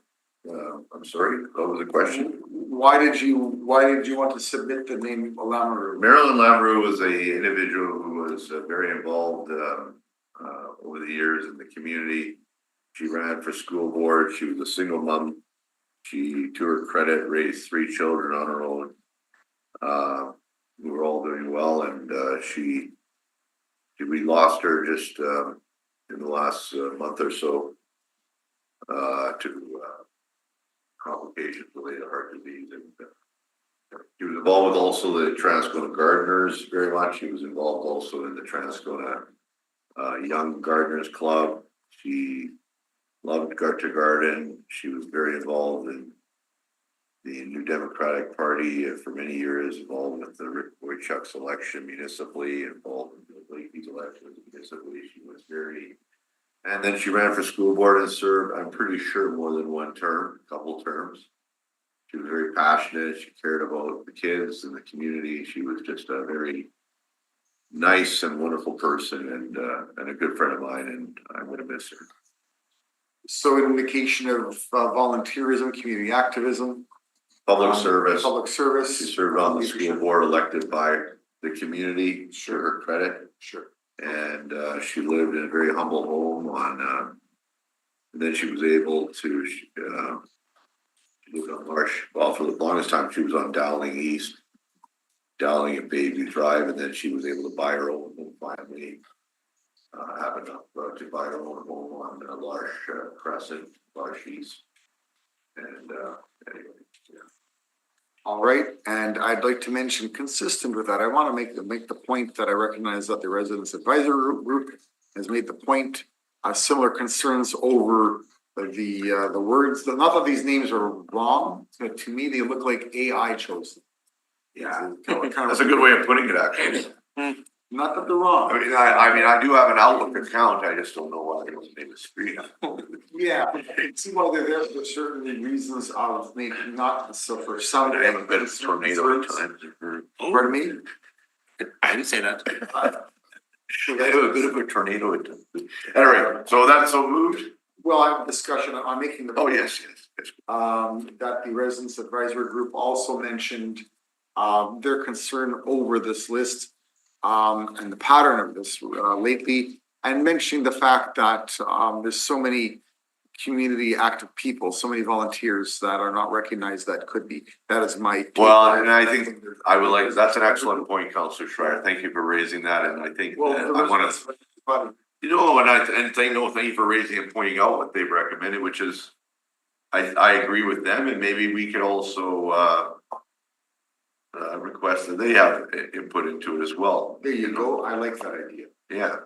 I'm sorry, what was the question? Why did you want to submit the name Lamoureux? Marilyn Lamoureux was a individual who was very involved over the years in the community. She ran for school board. She was a single mom. She, to her credit, raised 3 children on her own. We were all doing well, and we lost her just in the last month or so to complications related to heart disease. And she was involved with also the Transcona Gardeners very much. She was involved also in the Transcona Young Gardeners Club. She loved to garden. She was very involved in the New Democratic Party for many years, involved with the Rick Boychuk's election municipally, involved in the Blakey's election municipally. She was very, and then she ran for school board and served, I'm pretty sure, more than one term, a couple terms. She was very passionate. She cared about the kids and the community. She was just a very nice and wonderful person, and a good friend of mine, and I'm going to miss her. So an indication of volunteerism, community activism. Public service. Public service. She served on the school board, elected by the community, to her credit. Sure. And she lived in a very humble home and then she was able to, she lived on Marsh, well, for the longest time, she was on Dowling East, Dowling and Bayview Drive, and then she was able to buy her own home finally. Have enough to buy her own home on Larsh Crescent, Larsh East. And anyway, yeah. All right, and I'd like to mention, consistent with that, I want to make the point that I recognize that the Residents Advisory Group has made the point, similar concerns over the words. Not that these names are wrong, but to me they look like AI chose them. Yeah, Kind of that's a good way of putting it, actually. Not that they're wrong. I mean, I do have an Outlook account. I just don't know why it was named Esprit. Yeah, see, well, they're there for certain reasons of maybe not, so for some. I haven't been a tornado at times. Pardon me? I didn't say that. I have a bit of a tornado at times. Anyway, so that's so moved. Well, I have a discussion, I'm making the. Oh, yes. That the Residents Advisory Group also mentioned their concern over this list and the pattern of this lately, and mentioning the fact that there's so many community active people, so many volunteers that are not recognized that could be. That is my. Well, and I think I would like, that's an excellent point, Councillor Schreier. Thank you for raising that, and I think Well, I want to, and thank you for raising and pointing out what they've recommended, which is, I agree with them, and maybe we could also request that they have input into it as well. There you go, I like that idea. Yeah.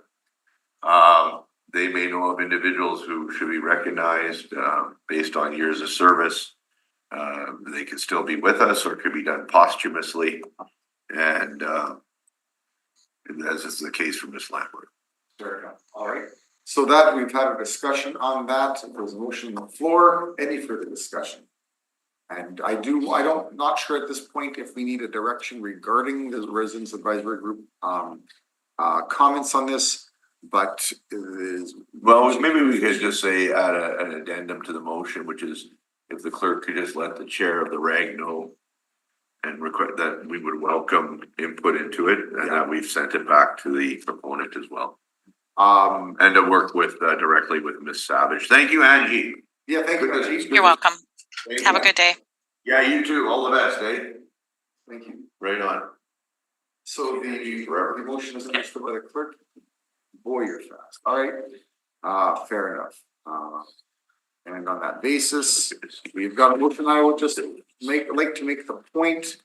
They may know of individuals who should be recognized based on years of service. They could still be with us, or it could be done posthumously. And as is the case for Ms. Lambert. Fair enough. All right. So that we've had a discussion on that. There's a motion on the floor. Any further discussion? And not sure at this point if we need a direction regarding the Residents Advisory Group comments on this, but it is. Well, maybe we could just say add an addendum to the motion, which is if the clerk could just let the chair of the RAG know and request that we would welcome input into it, and that we've sent it back to the proponent as well. And to work with directly with Ms. Savage. Thank you, Angie. Yeah, thank you, Chief. You're welcome. Thank Have a you. good day. Yeah, you too. All the best, eh? Thank you. Right on. So the motion is understood by the clerk. Boy, you're fast. All right. Fair enough. And on that basis, we've got a motion. I will just like to make the point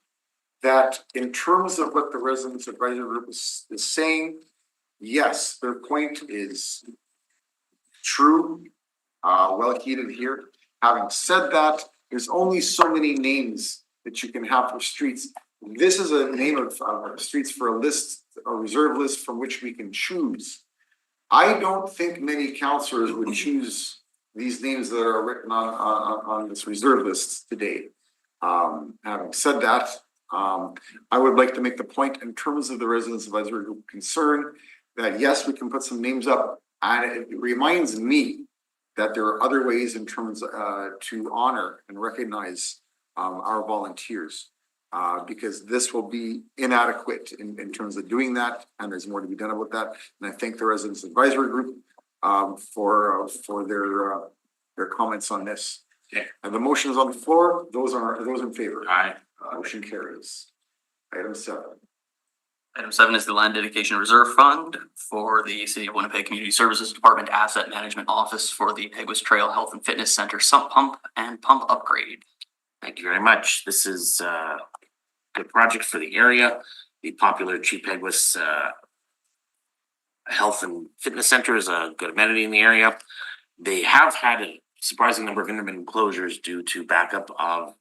that in terms of what the Residents Advisory Group is saying, yes, their point is true, well heated here. Having said that, there's only so many names that you can have for streets. This is a name of streets for a list, a reserve list from which we can choose. I don't think many councillors would choose these names that are written on this reserve list today. Having said that, I would like to make the point in terms of the Residents Advisory Group concern that yes, we can put some names up, and it reminds me that there are other ways in terms to honor and recognize our volunteers. Because this will be inadequate in terms of doing that, and there's more to be done about that. And I thank the Residents Advisory Group for their comments on this. Okay. And the motion is on the floor. Those in favor. Aye. Motion carries. Item 7. Item 7 is the Land Dedication Reserve Fund for the City of Winnipeg Community Services Department Asset Management Office for the Peguis Trail Health and Fitness Center sump pump and pump upgrade. Thank you very much. This is a good project for the area. The popular Chief Peguis Health and Fitness Center is a good amenity in the area. They have had a surprising number of intermittent closures due to backup of the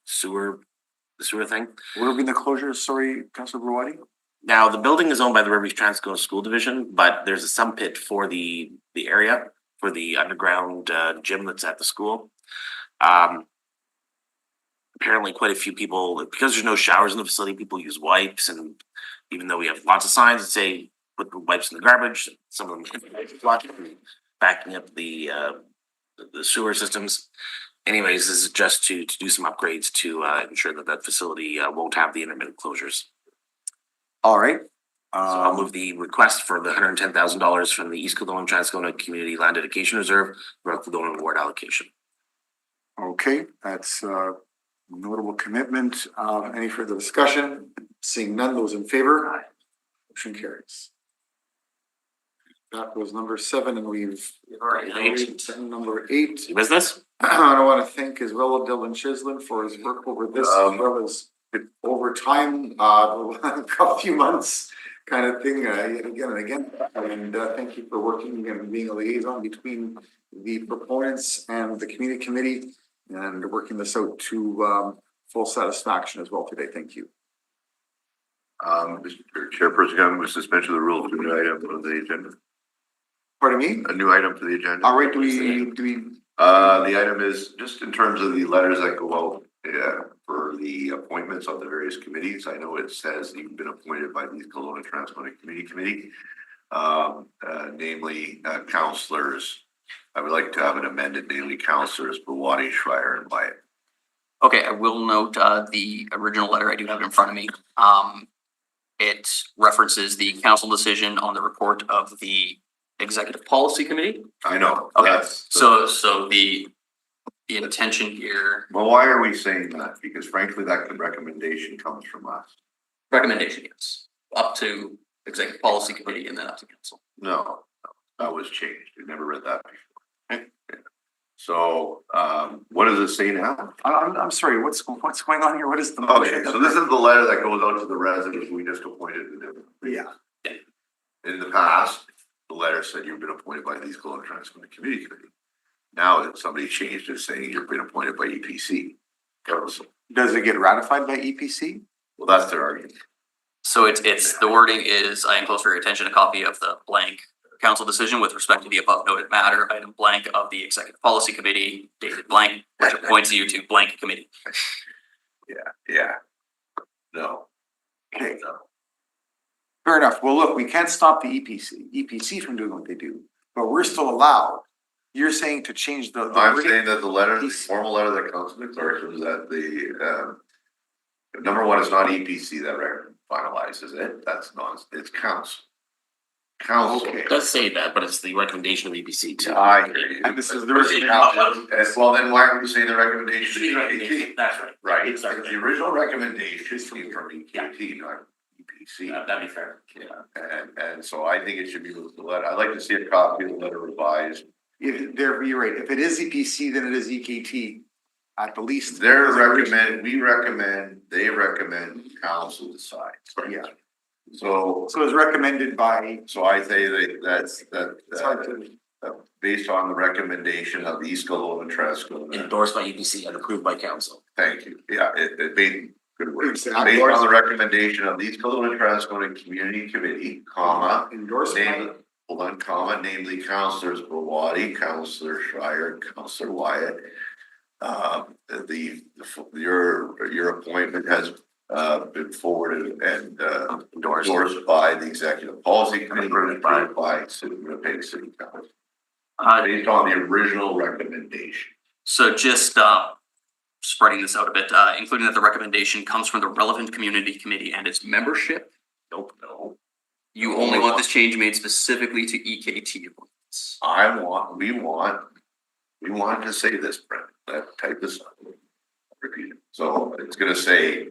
sewer thing. What have been the closures? Sorry, Councilor Brewadi. Now, the building is owned by the River East Transco School Division, but there's a sump pit for the area, for the underground gym that's at the school. Apparently quite a few people, because there's no showers in the facility, people use wipes, and even though we have lots of signs that say put the wipes in the garbage, some of them backing up the sewer systems. Anyways, this is just to do some upgrades to ensure that facility won't have the intermittent closures. All right. So I'll move the request for the $110,000 from the East Kelowna Transcona Community Land Dedication Reserve for Kelowna Ward allocation. Okay, that's notable commitment. Any further discussion? Seeing none, those in favor? Aye. Motion carries. That was number 7, and we've Alright, thanks. number 8. New business? I want to thank as well Dylan Chislin for his work over this, as well as over time, a few months kind of thing, again and again. And thank you for working and being a liaison between the proponents and the community committee and working this out to full satisfaction as well today. Thank you. Mr. Chairperson, with suspension of the rules, a new item on the agenda. Pardon me? A new item to the agenda. All right, do we? The item is just in terms of the letters that go out for the appointments of the various committees. I know it says you've been appointed by the Kelowna Transcona Community Committee, namely councillors. I would like to have an amended, namely councillors Brewadi, Schreier, and Wyatt. Okay, I will note the original letter I do have in front of me. It references the council decision on the report of the Executive Policy Committee. I know. Okay, that's- so the intention here, Well, why are we saying that? Because frankly, that recommendation comes from us. recommendation, yes, up to Executive Policy Committee and then up to council. No, that was changed. We never read that before. So, what does it say now? I'm sorry, what's going on here? What is the? Okay, so this is the letter that goes out to the residents we just appointed to them. Yeah. In the past, the letter said you've been appointed by the East Kelowna Transcona Community Committee. Now that somebody changed it saying you've been appointed by EPC. Council. Does it get ratified by EPC? Well, that's their argument. So it's the wording is, I enclose for your attention a copy of the blank council decision with respect to the above noted matter, item blank of the Executive Policy Committee, dated blank, which appoints you to blank committee. Yeah. No. Okay. Fair enough. Well, look, we can't stop the EPC from doing what they do, but we're still allowed. You're saying to change the. I'm saying that the letter, the formal letter that comes from the clerk is that the, number one, it's not EPC that finalizes it. That's not, it's council. council. Okay. It does say that, but it's the recommendation of EPC too. I hear you. And this is the Well, original. then why would we say the recommendation? of EKT? That's right. Right, Exactly. the original recommendation came from EKT, not EPC. That'd be fair. And so I think it should be the letter. I'd like to see a copy of the letter revised. If there, you're right, if it is EPC, then it is EKT at the least. They recommend, they recommend council decides. Yeah, So, so it's recommended by, so I say that it's hard to, based on the recommendation of the East Kildonan and Transco. Endorsed by EPC and approved by council. Thank you. Yeah, it made good work. Based Exactly. on the recommendation of the East Kildonan and Transco Community Committee, comma, endorsement. hold on, comma, namely Councilors Brawadi, Councilor Schreier, and Councilor Wyatt. Your appointment has been forwarded and endorsed by the Executive Policy Committee, approved by Winnipeg City Council. Based on the original recommendation. So just spreading this out a bit, including that the recommendation comes from the relevant community committee and its membership. Nope, no. You only want this change made specifically to EKT appointments. We want to say this, Brent, type this up. Repeat it. So it's gonna say,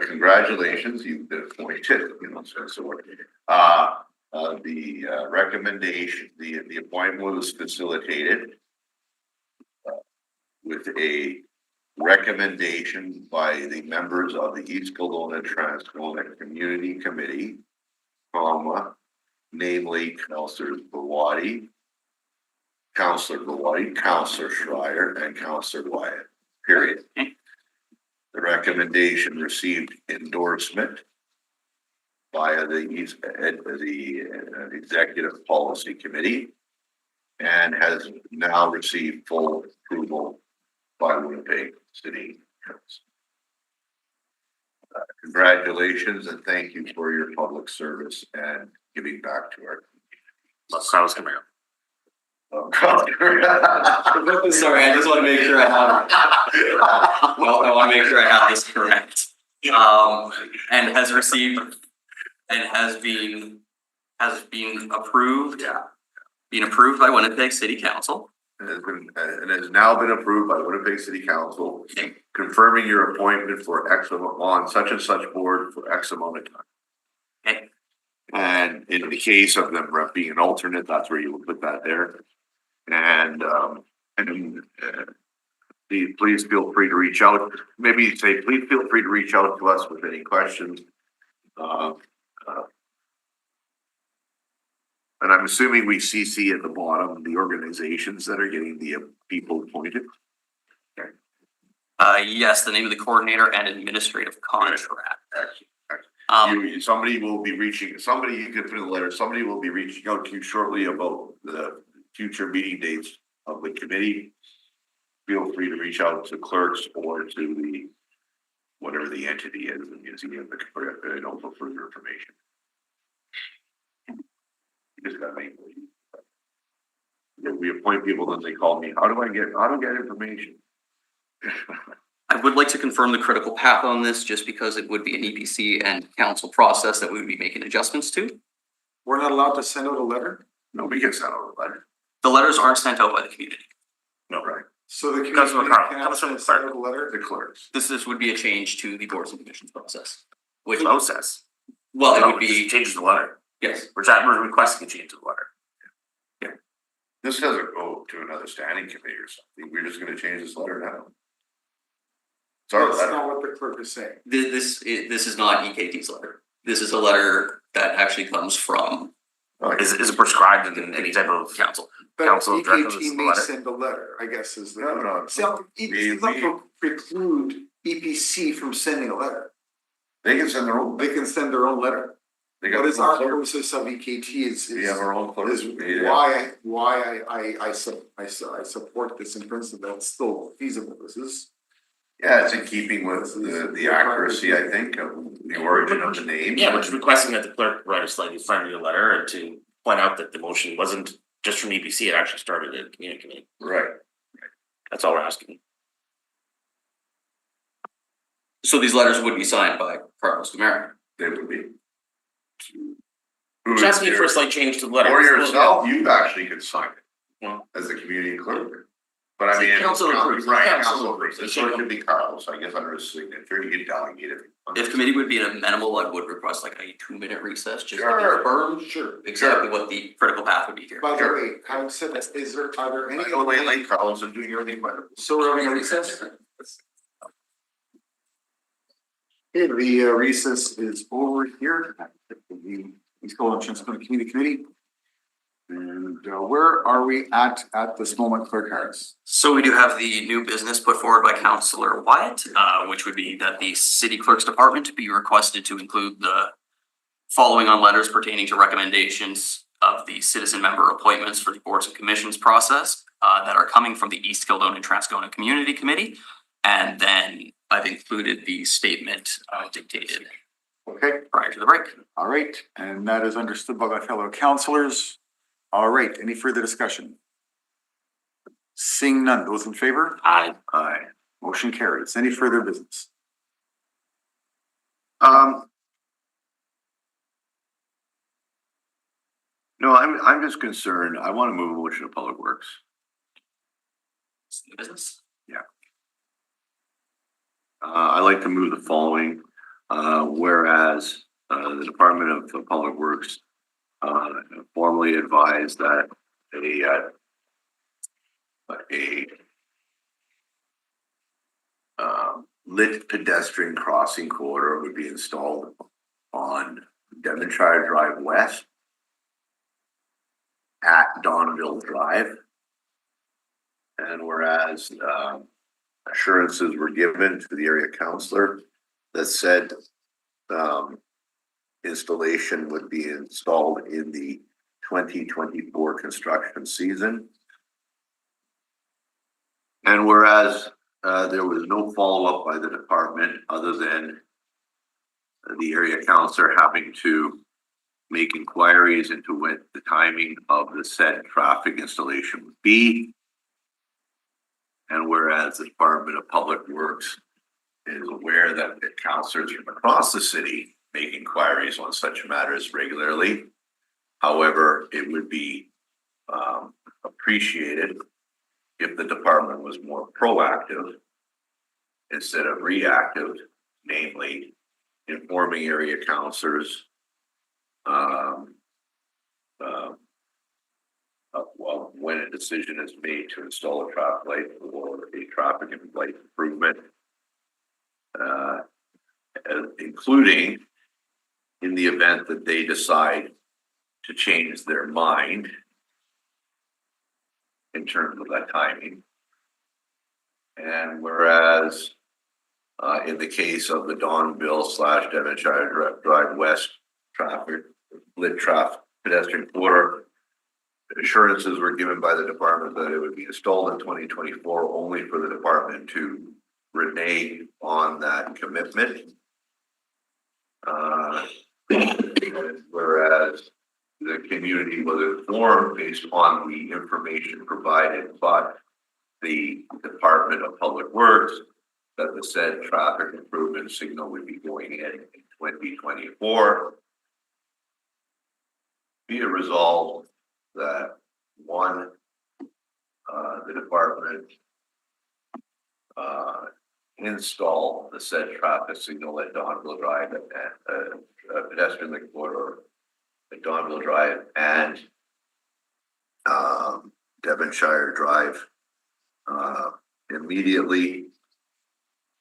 congratulations, you've been appointed, you know, the recommendation, the appointment was facilitated with a recommendation by the members of the East Kildonan Transco Community Committee, comma, namely Councilors Brawadi, Councilor Schreier, and Councilor Wyatt, period. The recommendation received endorsement via the Executive Policy Committee and has now received full approval by Winnipeg City Council. Congratulations and thank you for your public service and giving back to our Carlos Camaro. Sorry, I just want to make sure I have. Well, I want to make sure I have this correct. And has received and has been approved. Yeah. Being approved by Winnipeg City Council. And has now been approved by Winnipeg City Council, confirming your appointment for X amount on such and such board for X amount of time. Okay. And in the case of them being an alternate, that's where you would put that there. And please feel free to reach out. Maybe say, please feel free to reach out to us with any questions. And I'm assuming we CC at the bottom, the organizations that are getting the people appointed. Yes, the name of the coordinator and administrative contract. Somebody will be reaching, somebody you can put in the letter, somebody will be reaching out to you shortly about the future meeting dates of the committee. Feel free to reach out to clerks or to the, whatever the entity is, and you see for further information. You just gotta make. We appoint people, then they call me, how do I get information? I would like to confirm the critical path on this, just because it would be an EPC and council process that we would be making adjustments to. We're not allowed to send out a letter? No, we can send out a letter. The letters aren't sent out by the community. No, right. So the Comes from community Carl. can't Comes from the send clerk. out a letter? The clerks. This would be a change to the boards and commissions process. Which, Process. well, it No, would be, changes the letter. yes, We're requesting a change to the letter. This doesn't go to another standing committee or something. We're just gonna change this letter now. It's our That's letter. not what the clerk is saying. this is not EKT's letter. This is a letter that actually comes from Is it prescribed in any type of council. But Council directions EKT the may letter? send a letter, I guess is the. No. So it's not to preclude EPC from sending a letter. They can send their own. They can send their own letter. They got What is our their own process of EKT is We have our own clerk. is why I support this in principle, that's still feasible, this is. Yeah, it's in keeping with the accuracy, I think, of the origin of the name. Yeah, we're just requesting that the clerk write a slightly friendlier letter and to point out that the motion wasn't just from EPC, it actually started at the community committee. Right. That's all we're asking. So these letters would be signed by Carlos Camaro. They would be. Who Just is asking for a your- slight change to the letter. Or yourself, you actually could sign it. Yeah. As the community clerk. But I It's mean. a council approved, Right, council council approved. approved, so it could be Carl's, I guess under his signature, you could delegate it. If committee would be amenable, I would request like a 2-minute recess, just to Sure. confirm Sure. exactly what the critical path would be here. By the way, having said that, are there I any? know like Carl's and doing everything better. So we're having a recess? Okay, the recess is over here at the East Golden Transcona Community Committee. And where are we at this moment, Clerk Harris? So we do have the new business put forward by Councillor Wyatt, which would be that the city clerk's department be requested to include the following on letters pertaining to recommendations of the citizen member appointments for the boards and commissions process that are coming from the East Kildonan and Transcona Community Committee. And then I've included the statement dictated Okay, prior to the break. all right, and that is understood by my fellow councilors. All right, any further discussion? Seeing none, those in favor? Aye. Aye. Motion carries. Any further business? No, I'm just concerned, I wanna move a motion to Public Works. New business. I'd like to move the following, whereas, the Department of Public Works, formally advised that lit pedestrian crossing corridor would be installed on Devonshire Drive West at Donville Drive. And whereas, assurances were given to the area councillor that said, installation would be installed in the 2024 construction season. And whereas there was no follow-up by the department other than the area councillor having to make inquiries into what the timing of the said traffic installation would be. And whereas the Department of Public Works is aware that the councillors from across the city make inquiries on such matters regularly. However, it would be appreciated if the department was more proactive instead of reactive, namely informing area councillors well, when a decision is made to install a traffic light or a traffic light improvement, including in the event that they decide to change their mind in terms of that timing. And whereas in the case of the Donville / Devonshire Drive West traffic, lit traffic pedestrian corridor, assurances were given by the department that it would be installed in 2024 only for the department to renege on that commitment. Whereas the community was informed based on the information provided by the Department of Public Works that the said traffic improvement signal would be going in 2024. Be it resolved that one, the department install the said traffic signal at Donville Drive and pedestrian link corridor at Donville Drive and Devonshire Drive immediately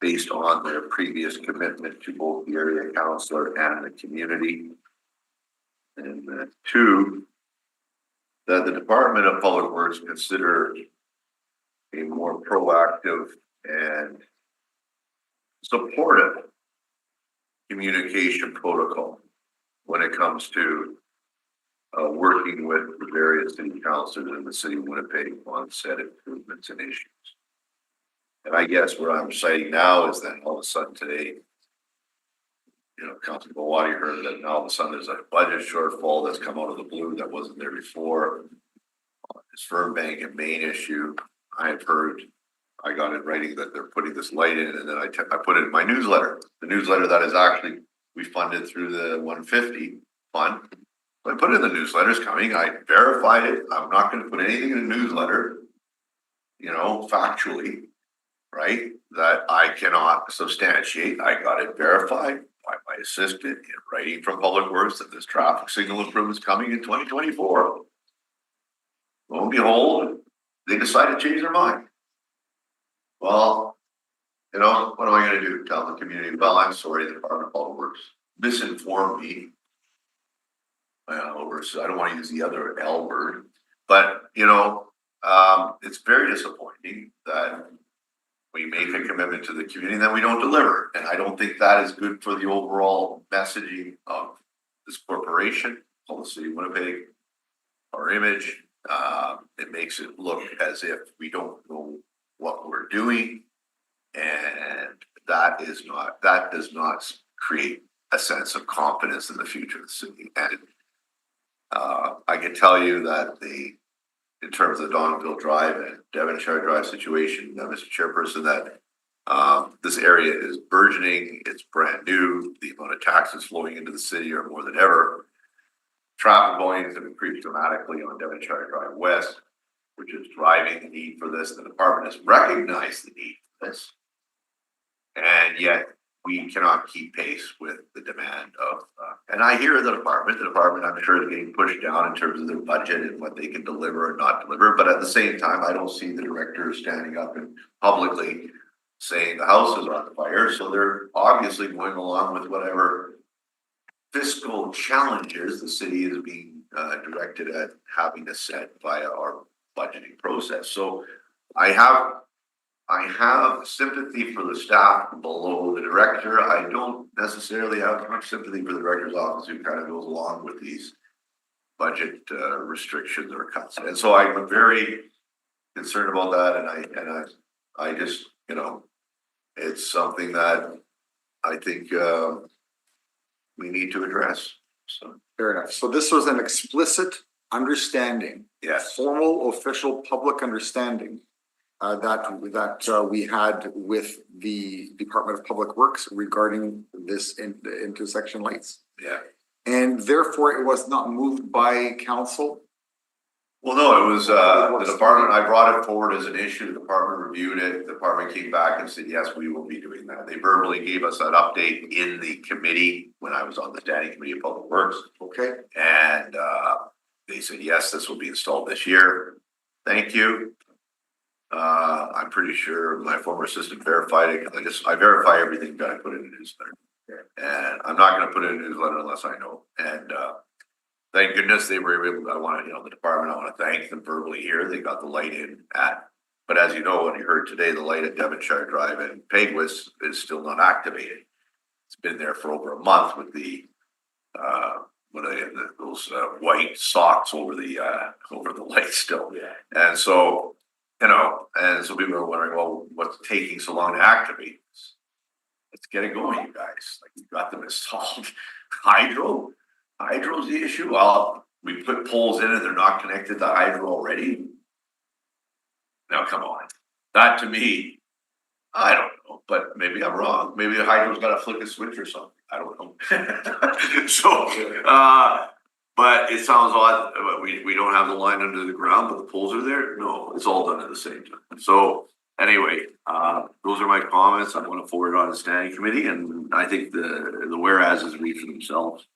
based on their previous commitment to both the area councillor and the community. And two, that the Department of Public Works consider a more proactive and supportive communication protocol when it comes to working with the various city councilors in the city of Winnipeg on said improvements and issues. And I guess what I'm citing now is that all of a sudden today, you know, Councilor Bowati heard that now all of a sudden there's a budget shortfall that's come out of the blue that wasn't there before. This Fernbank and Main issue, I've heard, I got in writing that they're putting this light in, and then I put it in my newsletter. The newsletter that is actually, we funded through the 150 fund. I put it in the newsletters coming, I verified it, I'm not gonna put anything in the newsletter. You know, factually, right, that I cannot substantiate, I got it verified by my assistant in writing from Public Works that this traffic signal improvement is coming in 2024. Lo and behold, they decided to change their mind. Well, you know, what am I gonna do? Tell the community, well, I'm sorry, the Department of Public Works misinformed me. Or so I don't wanna use the other L word, but you know, it's very disappointing that we make a commitment to the community and then we don't deliver. And I don't think that is good for the overall messaging of this corporation, City of Winnipeg, our image. It makes it look as if we don't know what we're doing. And that does not create a sense of confidence in the future of the city. And I can tell you that in terms of the Donville Drive and Devonshire Drive situation, Mr. Chairperson, that this area is burgeoning, it's brand new, the amount of taxes flowing into the city are more than ever. Traffic volumes have increased dramatically on Devonshire Drive West, which is driving the need for this. The department has recognized the need for this. And yet we cannot keep pace with the demand of, and I hear the department I'm sure is getting pushed down in terms of their budget and what they can deliver or not deliver. But at the same time, I don't see the director standing up and publicly saying the house is on fire. So they're obviously going along with whatever fiscal challenges the city is being directed at having to set via our budgeting process. So I have sympathy for the staff below the director. I don't necessarily have much sympathy for the director's office who kind of goes along with these budget restrictions or cuts. And so I'm very concerned about that. And I just, you know, it's something that I think we need to address. So Fair enough. So this was an explicit understanding. yes, Formal, official, public understanding that we had with the Department of Public Works regarding this intersection lights. yeah. And therefore it was not moved by council. Well, no, it was the department, I brought it forward as an issue, the department reviewed it, the department came back and said, yes, we will be doing that. They verbally gave us that update in the committee when I was on the standing committee of Public Works. Okay. And they said, yes, this will be installed this year. Thank you. I'm pretty sure my former assistant verified it, because I verify everything that I put in the newsletter. And I'm not gonna put it in a newsletter unless I know. And thank goodness they were able to, the department, I wanna thank them verbally here. They got the light in but as you know, when you heard today, the light at Devonshire Drive and Peguis is still not activated. It's been there for over a month with the those white socks over the light still. Yeah. And so, and so people are wondering, well, what's taking so long to activate this? Let's get it going, you guys. Like, you got them installed. Hydro's the issue. Well, we put poles in and they're not connected to hydro already. Now, come on. That to me, I don't know, but maybe I'm wrong. Maybe the hydro's got to flick a switch or something. I don't know. So, but it sounds odd. We don't have the line under the ground, but the poles are there. No, it's all done at the same time. So anyway, those are my comments. I want to forward it on the standing committee, and I think the whereases read for themselves.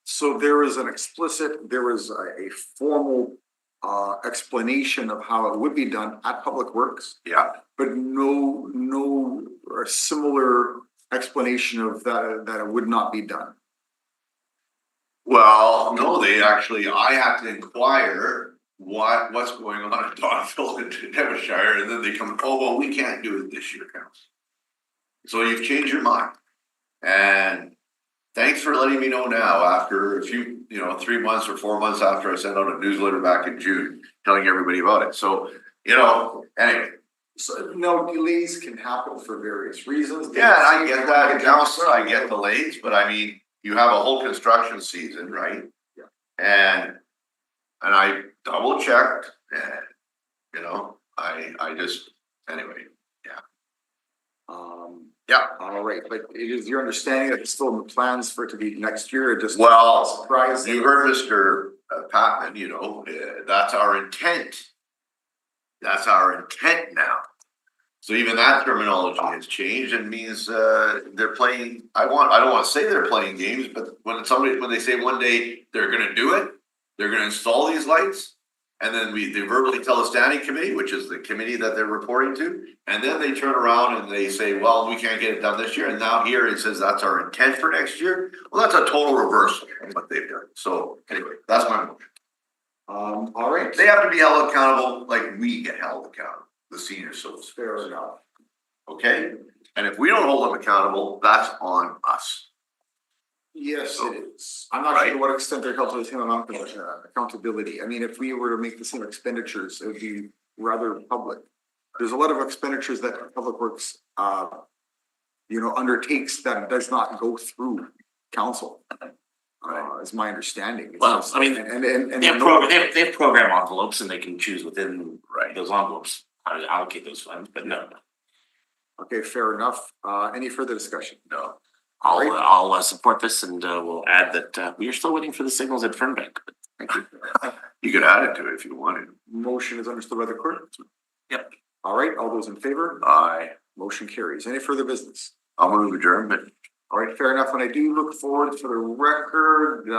So there was a formal explanation of how it would be done at Public Works, Yeah. but no similar explanation of that it would not be done. Well, no, I have to inquire what's going on at Donville and Devonshire, and then they come, oh, well, we can't do it this year, council. So you've changed your mind. And thanks for letting me know now after a few, 3 months or 4 months after I sent out a newsletter back in June, telling everybody about it. So, anyway. So delays can happen for various reasons. Yeah, and I get that, counselor, I get delays, but I mean, you have a whole construction season, right? Yeah. And I double checked and, I just, anyway, yeah. Yeah. All right, but it is your understanding that it's still in the plans for it to be next year, or just? Well, Surprise. you heard Mr. Patman, that's our intent. That's our intent now. So even that terminology has changed and means they're playing, I don't wanna say they're playing games, but when they say one day they're gonna do it, they're gonna install these lights. And then they verbally tell the standing committee, which is the committee that they're reporting to, and then they turn around and they say, well, we can't get it done this year, and now here it says that's our intent for next year. Well, that's a total reversal of what they've done. So anyway, that's my motion. All right. They have to be held accountable like we get held accountable, the senior citizens. Fair enough. Okay? And if we don't hold them accountable, that's on us. Yes, it is. I'm not sure to what extent they're held to the same amount of accountability. I mean, if we were to make the same expenditures, it would be rather public. There's a lot of expenditures that Public Works, undertakes that does not go through council. Is my understanding. It's Well, just- I mean, and They have program envelopes and they can choose within those envelopes how to allocate those funds, but no. Okay, fair enough. Any further discussion? No. I'll support this and we'll add that we are still waiting for the signals at Fernbank. Thank you. You could add it to it if you wanted. Motion is understood by the clerk? Yep. All right, all those in favor? Aye. Motion carries. Any further business? I'll move adjournment. All right, fair enough. And I do look forward for the record,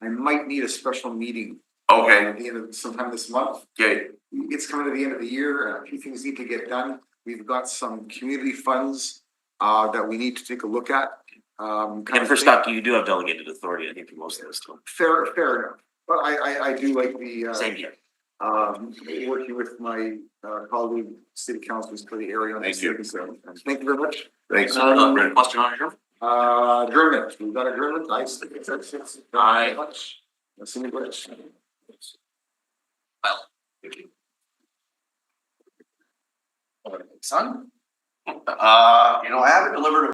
I might need a special meeting. Okay. At the end of sometime this month. Okay. It's coming to the end of the year and a few things need to get done. We've got some community funds that we need to take a look at. And first up, you do have delegated authority, I think, for most of those too. Fair enough. But I do like the Same here. working with my colleague, city councilors for the area. on this Thank you. thing. So, thank you very much. Thanks. Question on your. Adjournment, we've got adjournment, I think it's. Aye. Let's see what it's. Son? I haven't delivered a